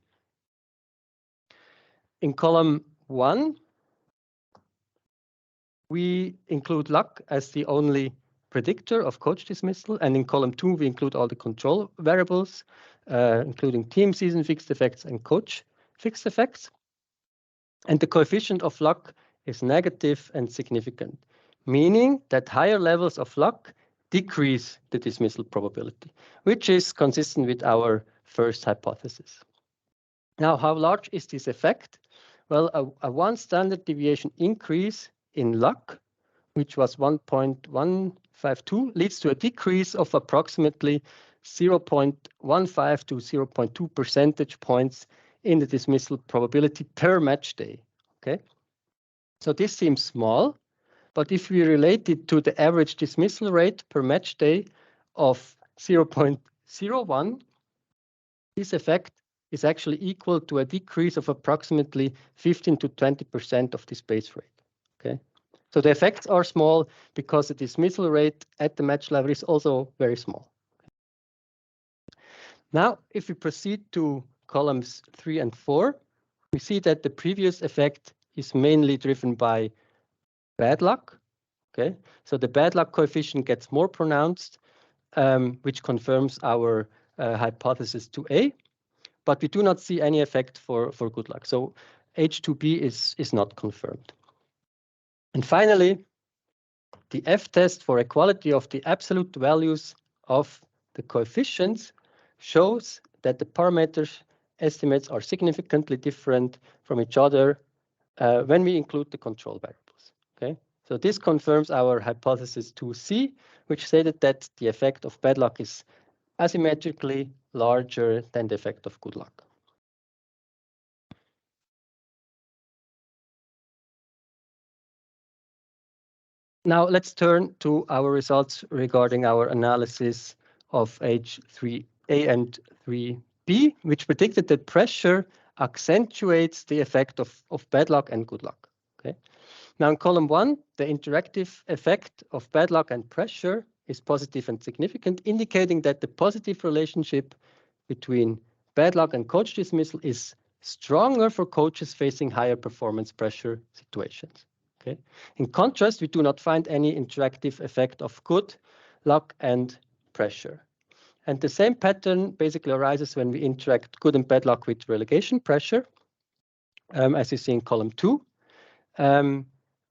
In column 1, we include luck as the only predictor of coach dismissal, and in column 2, we include all the control variables, including team season fixed effects and coach fixed effects. And the coefficient of luck is negative and significant, meaning that higher levels of luck decrease the dismissal probability, which is consistent with our first hypothesis. Now, how large is this effect? Well, a 1 standard deviation increase in luck, which was 1.152, leads to a decrease of approximately 0.15 to 0.2 percentage points in the dismissal probability per match day. Okay, so this seems small, but if we relate it to the average dismissal rate per match day of 0.01, this effect is actually equal to a decrease of approximately 15 to 20% of this base rate. Okay, so the effects are small because the dismissal rate at the match level is also very small. Now, if we proceed to columns 3 and 4, we see that the previous effect is mainly driven by bad luck. Okay, so the bad luck coefficient gets more pronounced, which confirms our hypothesis 2A, but we do not see any effect for good luck. So H2B is not confirmed. And finally, the F-test for equality of the absolute values of the coefficients shows that the parameters estimates are significantly different from each other when we include the control variables. Okay, so this confirms our hypothesis 2C, which stated that the effect of bad luck is asymmetrically larger than the effect of good luck. Now let's turn to our results regarding our analysis of H3 A and 3b, which predicted that pressure accentuates the effect of bad luck and good luck. Okay. Now in column 1, the interactive effect of bad luck and pressure is positive and significant, indicating that the positive relationship between bad luck and coach dismissal is stronger for coaches facing higher performance pressure situations. Okay. In contrast, we do not find any interactive effect of good luck and pressure. And the same pattern basically arises when we interact good and bad luck with relegation pressure, as you see in column 2. The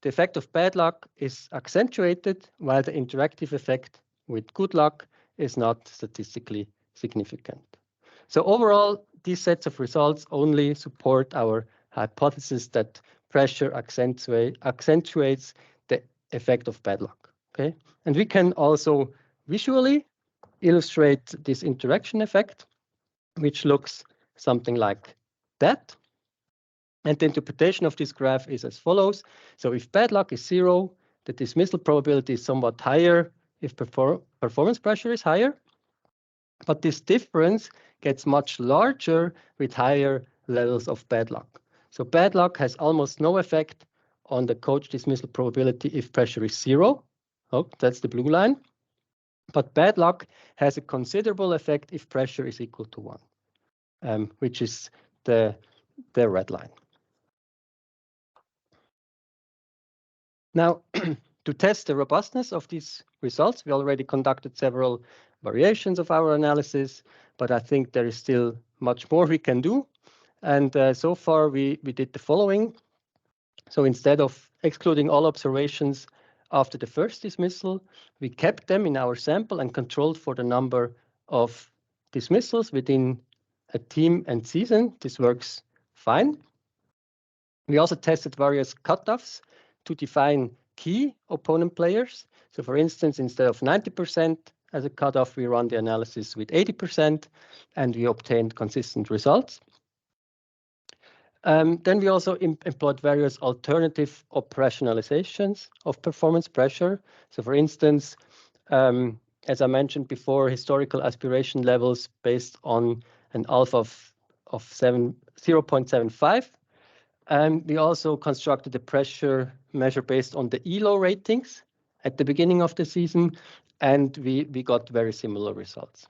effect of bad luck is accentuated, while the interactive effect with good luck is not statistically significant. So overall, these sets of results only support our hypothesis that pressure accentuates the effect of bad luck. Okay, and we can also visually illustrate this interaction effect, which looks something like that. And the interpretation of this graph is as follows. So if bad luck is 0, the dismissal probability is somewhat higher if performance pressure is higher. But this difference gets much larger with higher levels of bad luck. So bad luck has almost no effect on the coach dismissal probability if pressure is 0. Oh, that's the blue line. But bad luck has a considerable effect if pressure is equal to 1, which is the red line. Now, to test the robustness of these results, we already conducted several variations of our analysis, but I think there is still much more we can do. And so far, we did the following. So instead of excluding all observations after the first dismissal, we kept them in our sample and controlled for the number of dismissals within a team and season. This works fine. We also tested various cutoffs to define key opponent players. So for instance, instead of 90% as a cutoff, we run the analysis with 80%, and we obtained consistent results. Then we also employed various alternative operationalizations of performance pressure. So for instance, as I mentioned before, historical aspiration levels based on an alpha of 0.75. And we also constructed a pressure measure based on the ELO ratings at the beginning of the season, and we got very similar results.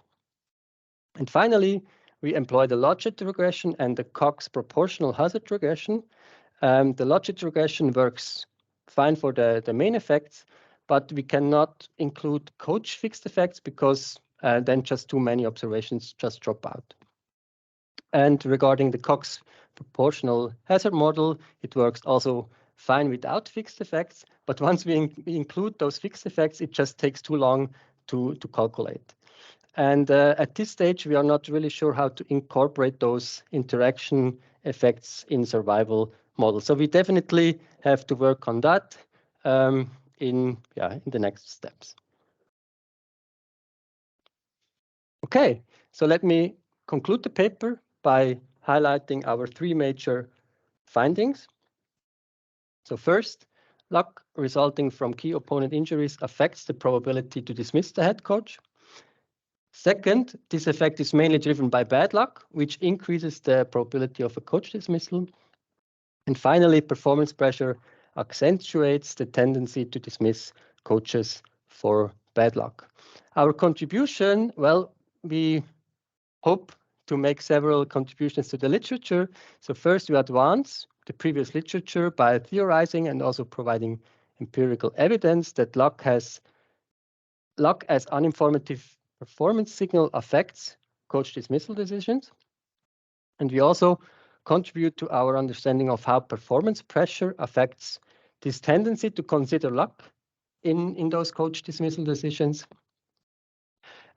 And finally, we employed a logit regression and the Cox proportional hazard regression. The logit regression works fine for the main effects, but we cannot include coach fixed effects because then just too many observations just drop out. And regarding the Cox proportional hazard model, it works also fine without fixed effects. But once we include those fixed effects, it just takes too long to calculate. And at this stage, we are not really sure how to incorporate those interaction effects in survival models. So we definitely have to work on that in the next steps. Okay, so let me conclude the paper by highlighting our 3 major findings. So first, luck resulting from key opponent injuries affects the probability to dismiss the head coach. Second, this effect is mainly driven by bad luck, which increases the probability of a coach dismissal. And finally, performance pressure accentuates the tendency to dismiss coaches for bad luck. Our contribution, well, we hope to make several contributions to the literature. So first, we advance the previous literature by theorizing and also providing empirical evidence that luck as uninformative performance signal affects coach dismissal decisions. And we also contribute to our understanding of how performance pressure affects this tendency to consider luck in those coach dismissal decisions.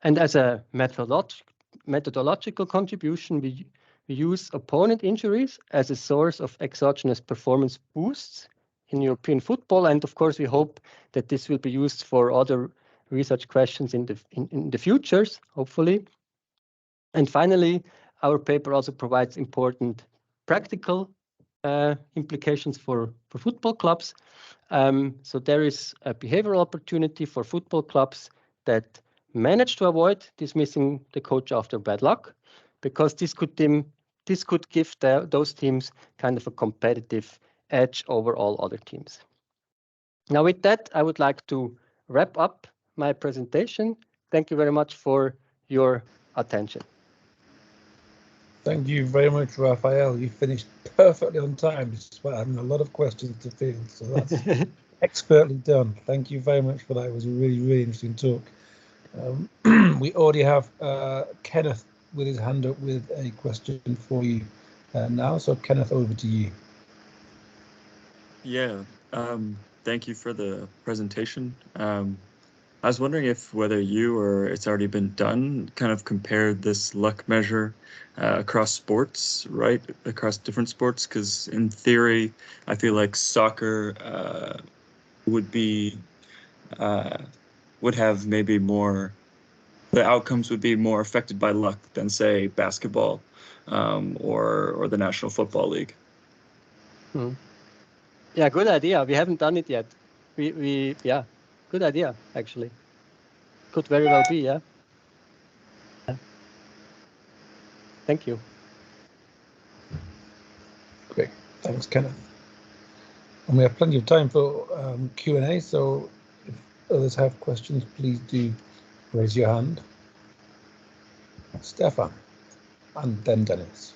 And as a methodological contribution, we use opponent injuries as a source of exogenous performance boosts in European football. And of course, we hope that this will be used for other research questions in the futures, hopefully. And finally, our paper also provides important practical implications for football clubs. So there is a behavioral opportunity for football clubs that managed to avoid dismissing the coach after bad luck, because this could give those teams kind of a competitive edge over all other teams. Now, with that, I would like to wrap up my presentation. Thank you very much for your attention. Thank you very much, Raphael. You finished perfectly on time, despite having a lot of questions to field. So that's expertly done. Thank you very much for that. It was a really, really interesting talk. We already have Kenneth with his hand up with a question for you now. So Kenneth, over to you. Yeah, thank you for the presentation. I was wondering whether you or it's already been done, kind of compared this luck measure across sports, right? Across different sports, because in theory, I feel like soccer would have maybe more, the outcomes would be more affected by luck than, say, basketball or the National Football League. Yeah, good idea. We haven't done it yet. Yeah, good idea, actually. Could very well be, yeah. Thank you. Great, thanks, Kenneth. And we have plenty of time for Q&A, so if others have questions, please do raise your hand. Stefan, and then Dennis.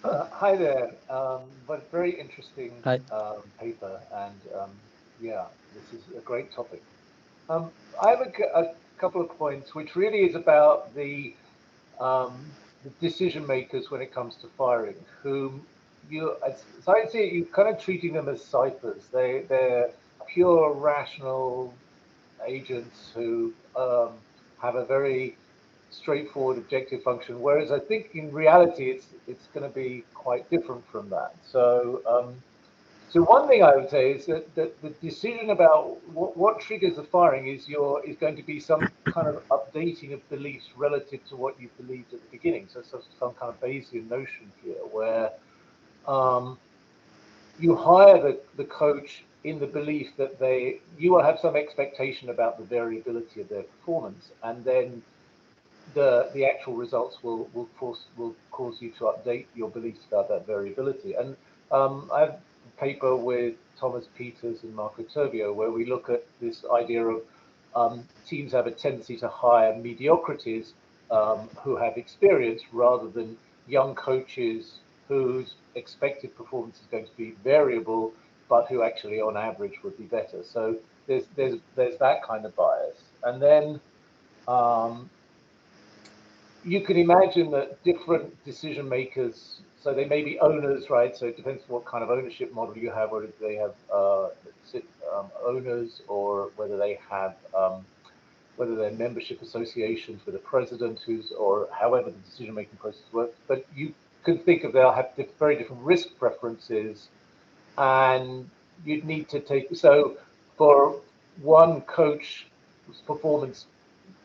Hi there, but very interesting paper, and yeah, this is a great topic. I have a couple of points, which really is about the decision makers when it comes to firing, whom as I see it, you're kind of treating them as ciphers. They're pure rational agents who have a very straightforward objective function, whereas I think in reality it's going to be quite different from that. So so one thing I would say is that the decision about what triggers the firing is going to be some kind of updating of beliefs relative to what you believed at the beginning. So some kind of Bayesian notion here where you hire the coach in the belief that you will have some expectation about the variability of their performance, and then the actual results will cause you to update your beliefs about that variability. And I have a paper with Thomas Peters and Marco Turbio where we look at this idea of teams have a tendency to hire mediocrities who have experience rather than young coaches whose expected performance is going to be variable, but who actually on average would be better. So there's that kind of bias. And then you can imagine that different decision makers, so they may be owners, right? So it depends what kind of ownership model you have, whether they have owners or whether they have whether they're membership associations with a president or however the decision making process works. But you could think of they'll have very different risk preferences, and you'd need to take, so for one coach, performance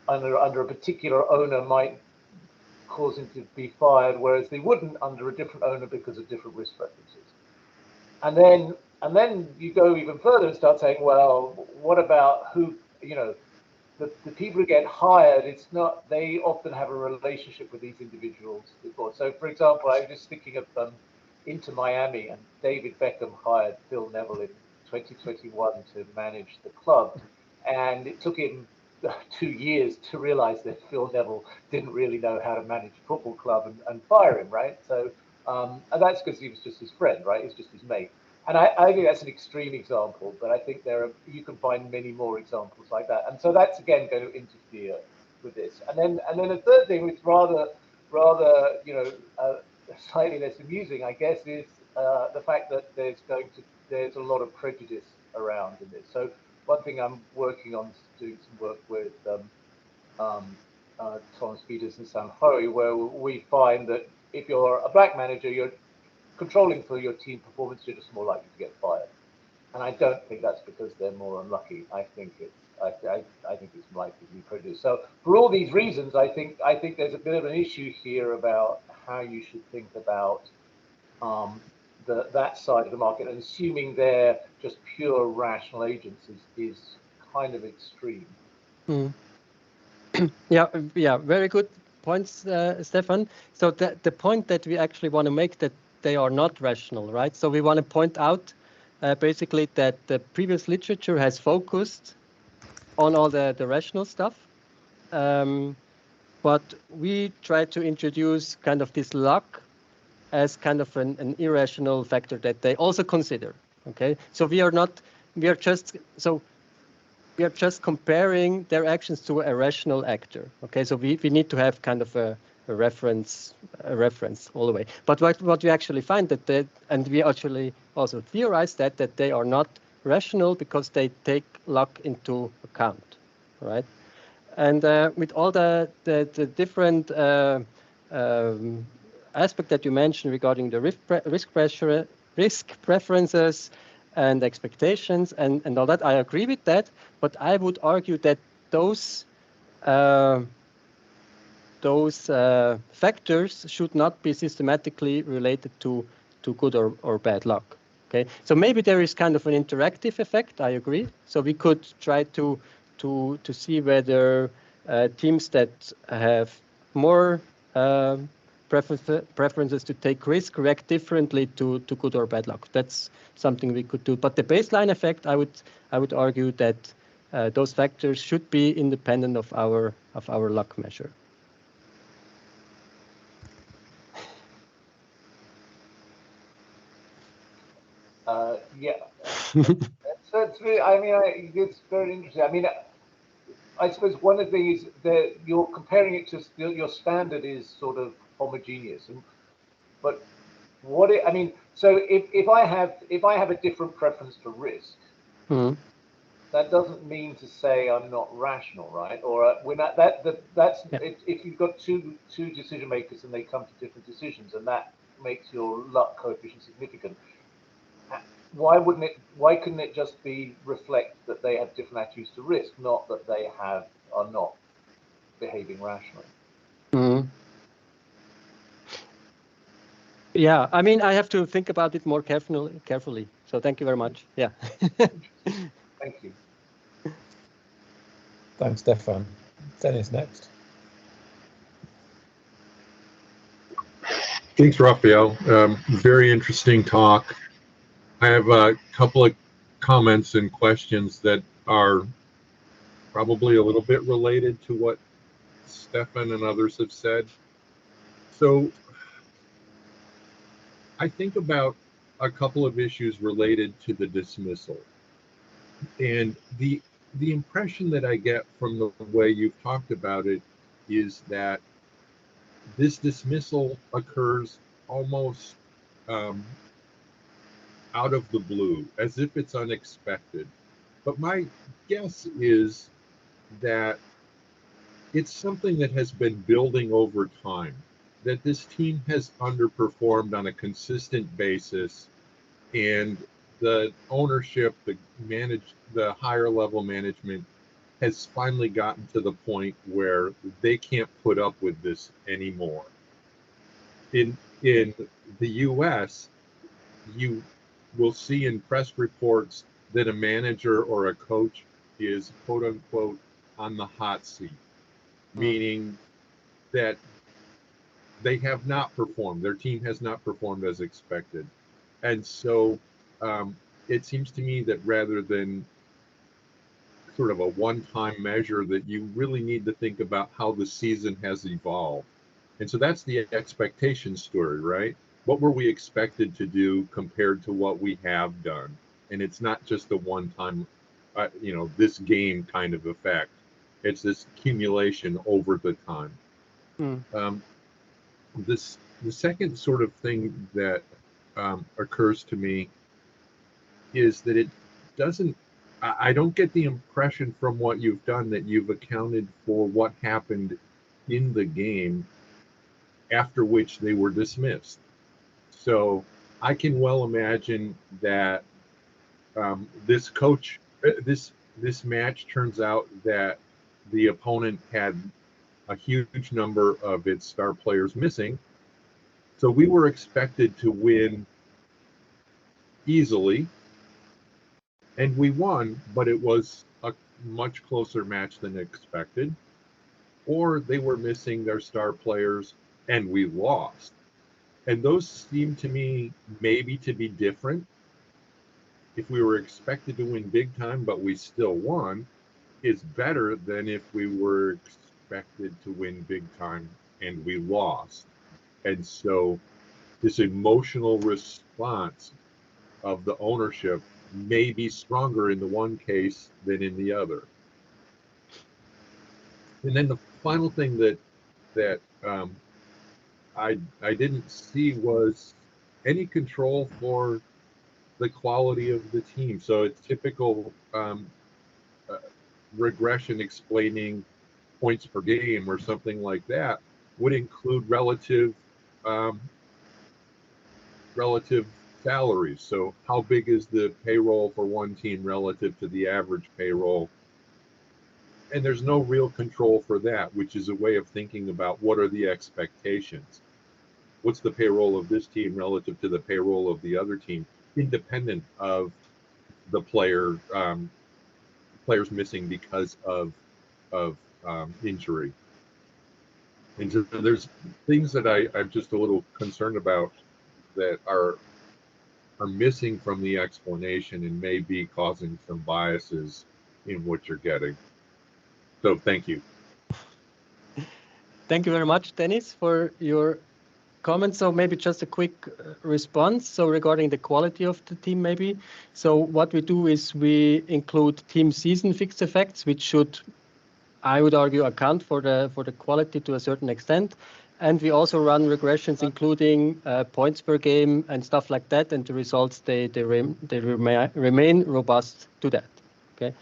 under a particular owner might cause him to be fired, whereas they wouldn't under a different owner because of different risk preferences. And then you go even further and start saying, well, what about who, the people who get hired, it's not, they often have a relationship with these individuals before. So for example, I was just thinking of Inter Miami, and David Beckham hired Phil Neville in 2021 to manage the club. And it took him 2 years to realize that Phil Neville didn't really know how to manage a football club and fire him, right? So, and that's because he was just his friend, right? He's just his mate. And I think that's an extreme example, but I think you can find many more examples like that. And so that's again going to interfere with this. And then a third thing, which rather slightly less amusing, I guess, is the fact that there's a lot of prejudice around in this. So one thing I'm working on is doing some work with Thomas Peters and Sam Hoey, where we find that if you're a black manager, you're controlling for your team performance, you're just more likely to get fired. And I don't think that's because they're more unlucky. I think it's likely to be prejudice. So for all these reasons, I think there's a bit of an issue here about how you should think about that side of the market, and assuming they're just pure rational agents is kind of extreme. Yeah, very good points, Stefan. So the point that we actually want to make, that they are not rational, right? So we want to point out basically that the previous literature has focused on all the rational stuff, but we try to introduce kind of this luck as kind of an irrational factor that they also consider. Okay, so we are just comparing their actions to a rational actor. Okay, so we need to have kind of a reference all the way. But what we actually find and we actually also theorize that they are not rational because they take luck into account, right? And with all the different aspect that you mentioned regarding the risk preferences and expectations and all that, I agree with that. But I would argue that those factors should not be systematically related to good or bad luck. Okay, so maybe there is kind of an interactive effect. I agree. So we could try to see whether teams that have more preferences to take risk react differently to good or bad luck. That's something we could do. But the baseline effect, I would argue that those factors should be independent of our luck measure. Yeah, that's really, I mean, it's very interesting. I mean, I suppose one of the things that you're comparing it to, your standard is sort of homogeneous, but I mean, so if I have a different preference for risk, that doesn't mean to say I'm not rational, right? Or that's if you've got two decision makers and they come to different decisions, and that makes your luck coefficient significant. Why couldn't it just reflect that they have different attitudes to risk, not that they are not behaving rationally? Yeah, I mean, I have to think about it more carefully. So thank you very much. Yeah. Thank you. Thanks, Stefan. Dennis next. Thanks, Raphael. Very interesting talk. I have a couple of comments and questions that are probably a little bit related to what Stefan and others have said. So I think about a couple of issues related to the dismissal. And the impression that I get from the way you've talked about it is that this dismissal occurs almost out of the blue, as if it's unexpected. But my guess is that it's something that has been building over time, that this team has underperformed on a consistent basis, and the ownership, the higher level management has finally gotten to the point where they can't put up with this anymore. In the US, you will see in press reports that a manager or a coach is quote unquote on the hot seat, meaning that they have not performed, their team has not performed as expected. And so it seems to me that rather than sort of a one-time measure, that you really need to think about how the season has evolved. And so that's the expectation story, right? What were we expected to do compared to what we have done? And it's not just a one-time, this game kind of effect. It's this accumulation over the time. The second sort of thing that occurs to me is that I don't get the impression from what you've done that you've accounted for what happened in the game after which they were dismissed. So I can well imagine that this match turns out that the opponent had a huge number of its star players missing. So we were expected to win easily, and we won, but it was a much closer match than expected, or they were missing their star players and we lost. And those seem to me maybe to be different. If we were expected to win big time, but we still won, is better than if we were expected to win big time and we lost. And so this emotional response of the ownership may be stronger in the one case than in the other. And then the final thing that I didn't see was any control for the quality of the team. So it's typical regression explaining points per game or something like that would include relative salaries. So how big is the payroll for one team relative to the average payroll? And there's no real control for that, which is a way of thinking about what are the expectations. What's the payroll of this team relative to the payroll of the other team, independent of the players missing because of injury. And so there's things that I'm just a little concerned about that are missing from the explanation and may be causing some biases in what you're getting. So thank you. Thank you very much, Dennis, for your comments. So maybe just a quick response. So regarding the quality of the team, maybe. So what we do is we include team season fixed effects, which should, I would argue, account for the quality to a certain extent. And we also run regressions, including points per game and stuff like that. And the results, they remain robust to that. Okay.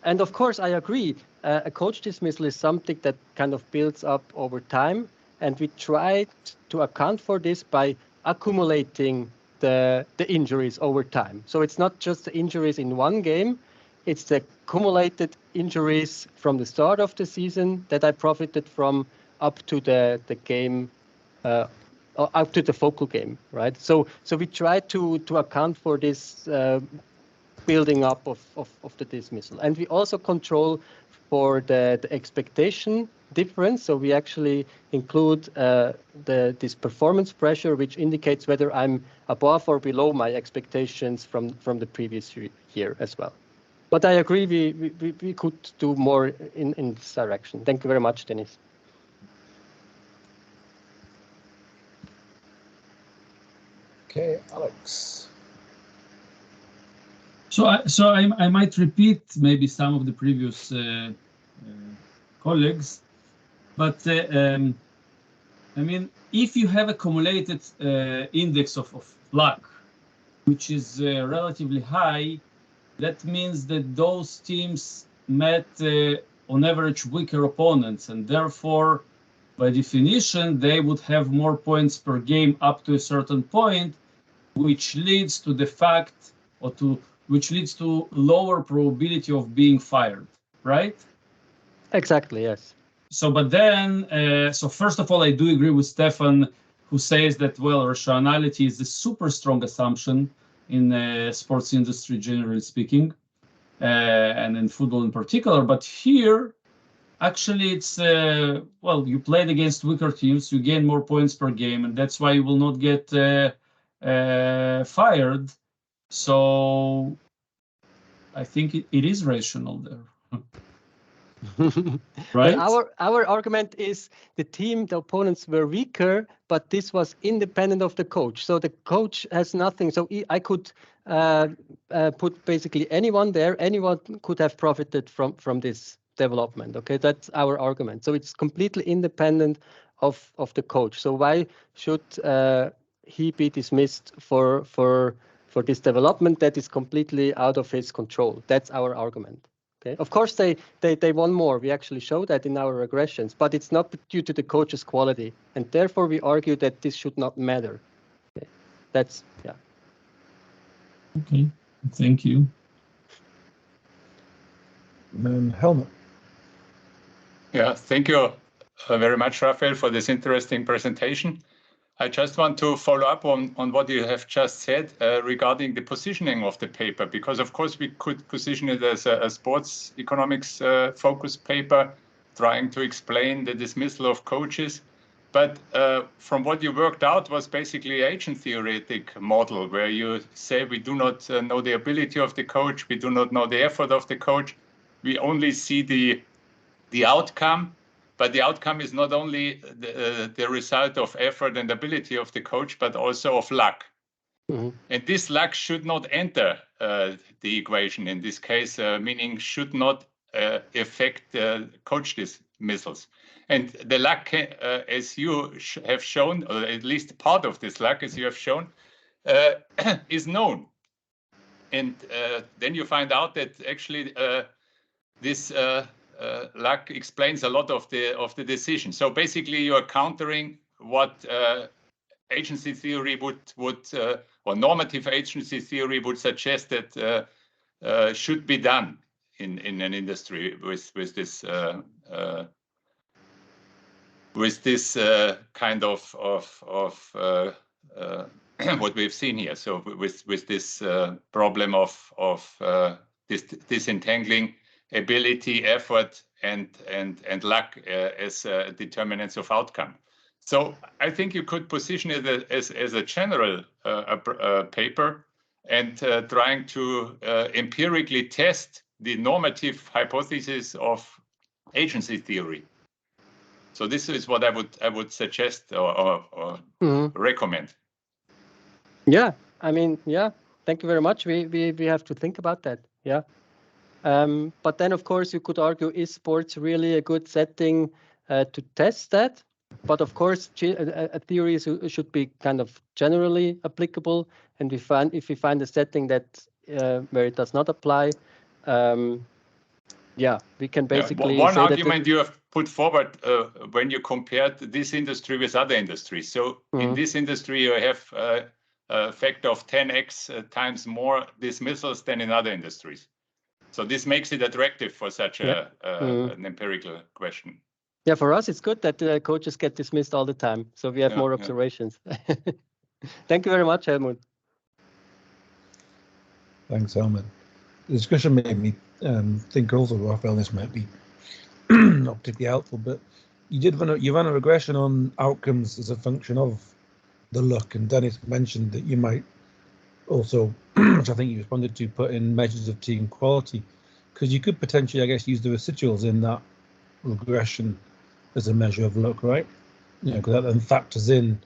And of course, I agree. A coach dismissal is something that kind of builds up over time. And we tried to account for this by accumulating the injuries over time. So it's not just the injuries in one game. It's the accumulated injuries from the start of the season that I profited from up to the game, up to the focal game, right? So we try to account for this building up of the dismissal. And we also control for the expectation difference. So we actually include this performance pressure, which indicates whether I'm above or below my expectations from the previous year as well. But I agree, we could do more in this direction. Thank you very much, Dennis. Okay, Alex. So I might repeat maybe some of the previous colleagues, but I mean, if you have accumulated index of luck, which is relatively high, that means that those teams met on average weaker opponents, and therefore, by definition, they would have more points per game up to a certain point, which leads to the fact, or which leads to lower probability of being fired, right? Exactly, yes. So, but then, so first of all, I do agree with Stefan, who says that, well, rationality is a super strong assumption in the sports industry, generally speaking, and in football in particular. But here, actually, it's, well, you played against weaker teams, you gain more points per game, and that's why you will not get fired. So I think it is rational there. Right? Well, our argument is the opponents were weaker, but this was independent of the coach. So the coach has nothing. So I could put basically anyone there. Anyone could have profited from this development. Okay, that's our argument. So it's completely independent of the coach. So why should he be dismissed for this development that is completely out of his control? That's our argument. Okay. Of course, they won more. We actually show that in our regressions, but it's not due to the coach's quality, and therefore we argue that this should not matter. Okay. That's yeah. Okay, thank you. Helmut. Yeah, thank you very much, Raphael, for this interesting presentation. I just want to follow up on what you have just said regarding the positioning of the paper, because of course we could position it as a sports economics focus paper, trying to explain the dismissal of coaches. But from what you worked out was basically an agent theoretic model where you say we do not know the ability of the coach, we do not know the effort of the coach, we only see the outcome. But the outcome is not only the result of effort and ability of the coach, but also of luck. Mm-hmm. And this luck should not enter the equation in this case, meaning should not affect coach dismissals. And the luck, as you have shown, or at least part of this luck, as you have shown, is known. And then you find out that actually this luck explains a lot of the decision. So basically, you are countering what agency theory would or normative agency theory would suggest that should be done in an industry with this kind of what we've seen here. So with this problem of disentangling ability, effort, and luck as determinants of outcome. So I think you could position it as a general paper and trying to empirically test the normative hypothesis of agency theory. So this is what I would suggest or recommend. Yeah, I mean, yeah. Thank you very much. We have to think about that. Yeah. But then, of course, you could argue, is sports really a good setting to test that? But of course, a theory should be kind of generally applicable. And if we find a setting that where it does not apply, yeah, we can basically one say argument you have put forward when you compared this industry with other industries. So in this industry, you have a factor of 10x times more dismissals than in other industries. So this makes it attractive for such an empirical question. Yeah, for us, it's good that coaches get dismissed all the time. So we have more observations. Thank you very much, Helmut. Thanks, Helmut. The discussion made me think also, Raphael, this might be not particularly helpful, but you ran a regression on outcomes as a function of the luck, and Dennis mentioned that you might also, which I think you responded to, put in measures of team quality, because you could potentially, I guess, use the residuals in that regression as a measure of luck, right? Because that then factors in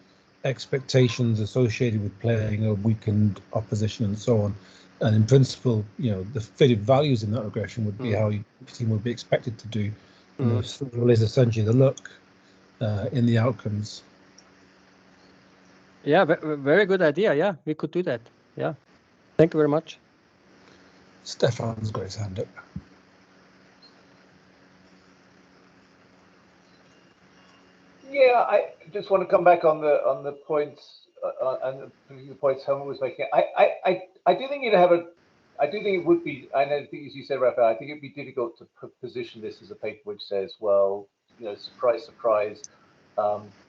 expectations associated with playing a weakened opposition and so on. And in principle, the fitted values in that regression would be how your team would be expected to do. And the residual is essentially the luck in the outcomes. Yeah, very good idea. Yeah, we could do that. Yeah, thank you very much. Stefan's got his hand up. Yeah, I just want to come back on the points and the points Helmut was making. I do think I do think it would be. I know, as you said, Raphael, I think it'd be difficult to position this as a paper which says, well, surprise, surprise,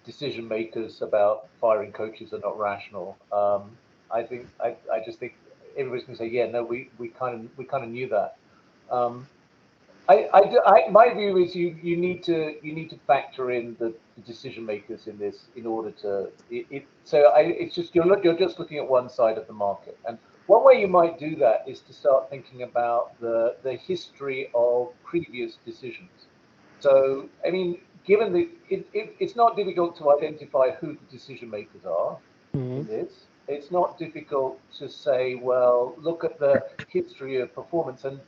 decision makers about firing coaches are not rational. I just think everybody's going to say, yeah, no, we kind of knew that. My view is you need to factor in the decision makers in this in order to it's just you're just looking at one side of the market, and one way you might do that is to start thinking about the history of previous decisions. So I mean, given it's not difficult to identify who the decision makers are in this. It's not difficult to say, well, look at the history of performance and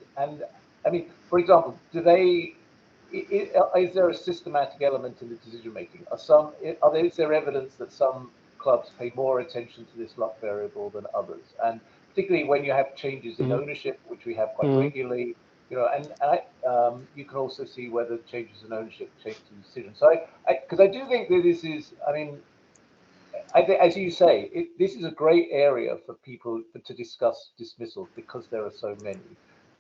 I mean, for example, is there a systematic element in the decision making? Is there evidence that some clubs pay more attention to this luck variable than others? And particularly when you have changes in ownership, which we have quite regularly, and you can also see whether changes in ownership change the decision. So because I do think that this is, I mean, as you say, this is a great area for people to discuss dismissals because there are so many.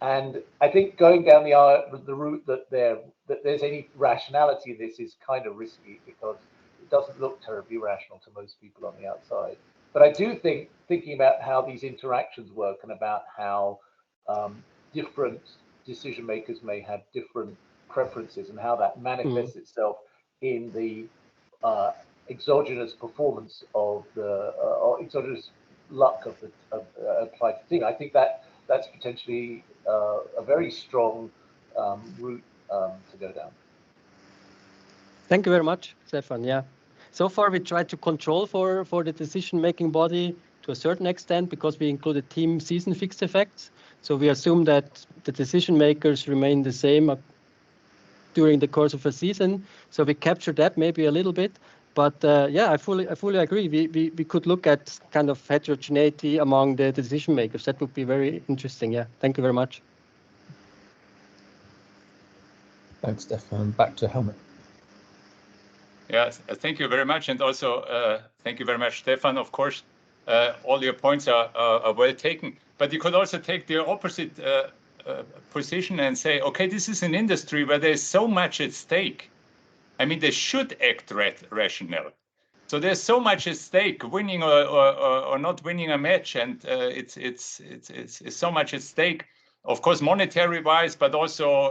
And I think going down the route that there's any rationality in this is kind of risky, because doesn't look terribly rational to most people on the outside. But I do think, thinking about how these interactions work and about how different decision makers may have different preferences and how that manifests itself in the exogenous performance of the or exogenous luck of the applied to thing. I think that's potentially a very strong route to go down. Thank you very much, Stefan. Yeah. So far, we tried to control for the decision-making body to a certain extent because we included team season fixed effects. So we assume that the decision makers remain the same during the course of a season. So we captured that maybe a little bit. But yeah, I fully agree. We could look at kind of heterogeneity among the decision makers. That would be very interesting. Yeah. Thank you very much. Thanks, Stefan. Back to Helmut. Yes, thank you very much. And also, thank you very much, Stefan. Of course, all your points are well taken. But you could also take the opposite position and say, okay, this is an industry where there's so much at stake. I mean, they should act rational. So there's so much at stake, winning or not winning a match, and it's so much at stake. Of course, monetary-wise, but also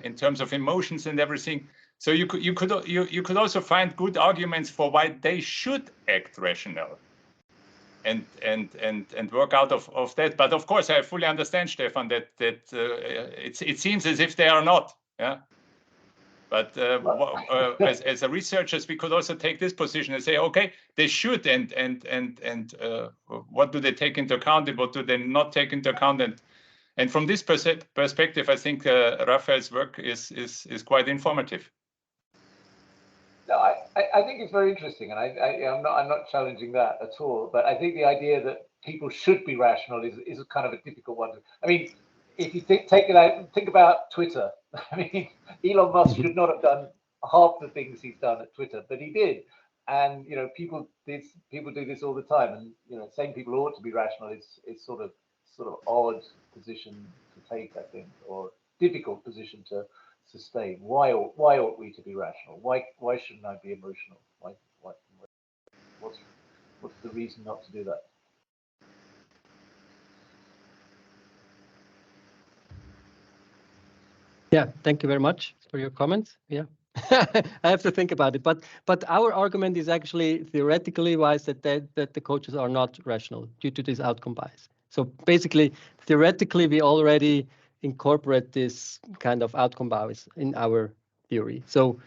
in terms of emotions and everything. So you could also find good arguments for why they should act rational, and work out of that. But of course, I fully understand, Stefan, that it seems as if they are not. Yeah. But as a researchers, we could also take this position and say, okay, they should, and what do they take into account, and what do they not take into account, and from this perspective, I think Raphael's work is quite informative. No, I think it's very interesting, and I'm not challenging that at all. But I think the idea that people should be rational is kind of a difficult one. I mean, if you think about Twitter. I mean, Elon Musk should not have done half the things he's done at Twitter, but he did. And you know, people do this all the time, and you know, saying people ought to be rational is sort of odd position to take, I think, or difficult position to sustain. Why ought we to be rational? Why shouldn't I be emotional? What's the reason not to do that? Yeah, thank you very much for your comments. Yeah, I have to think about it. But our argument is actually theoretically wise that the coaches are not rational due to this outcome bias. So basically, theoretically, we already incorporate this kind of outcome bias in our theory. So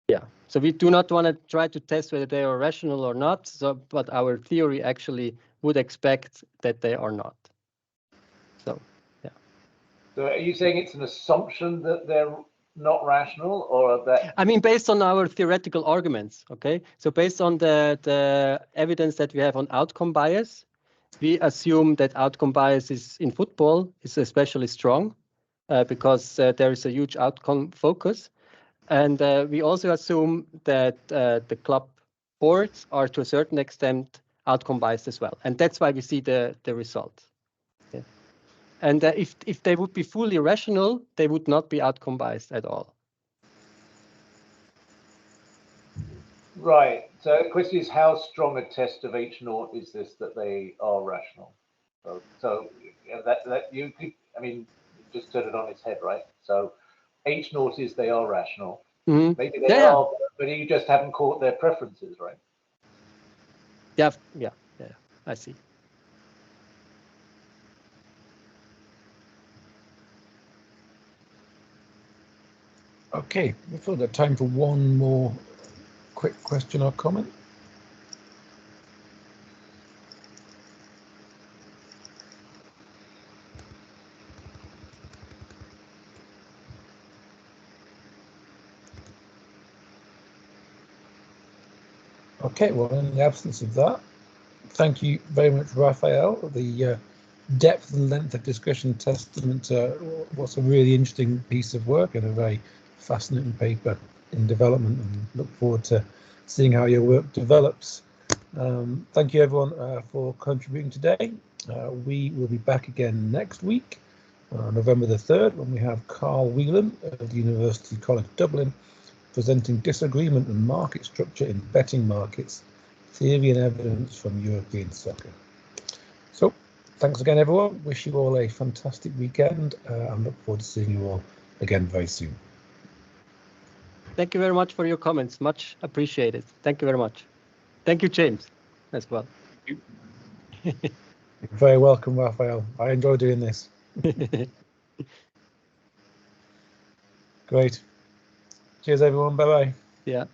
yeah, so we do not want to try to test whether they are rational or not. So, but our theory actually would expect that they are not. So. So are you saying it's an assumption that they're not rational, or that? I mean, based on our theoretical arguments, okay? So based on the evidence that we have on outcome bias, we assume that outcome bias is in football is especially strong because there is a huge outcome focus. And we also assume that the club boards are to a certain extent outcome biased as well. And that's why we see the results. And if they would be fully rational, they would not be outcome biased at all. Right. So the question is, how strong a test of H0 is this that they are rational? So you know, that you could, I mean, just turn it on its head, right? So H0 is they are rational. Mm-hmm. Maybe they are, but you just haven't caught their preferences, right? Yeah, I see. Okay, we've got time for one more quick question or comment. Okay, well, in the absence of that, thank you very much, Raphael. The depth and length of discussion testament to what's a really interesting piece of work and a very fascinating paper in development, and look forward to seeing how your work develops. Thank you everyone for contributing today. We will be back again next week, November the 3rd, when we have Carl Whelan of the University College Dublin presenting disagreement and market structure in betting markets, theory and evidence from European soccer. So, thanks again, everyone. Wish you all a fantastic weekend and look forward to seeing you all again very soon. Thank you very much for your comments. Much appreciated. Thank you very much. Thank you, James, as well. You're very welcome, Raphael. I enjoy doing this. Great. Cheers, everyone. Bye-bye. Yeah.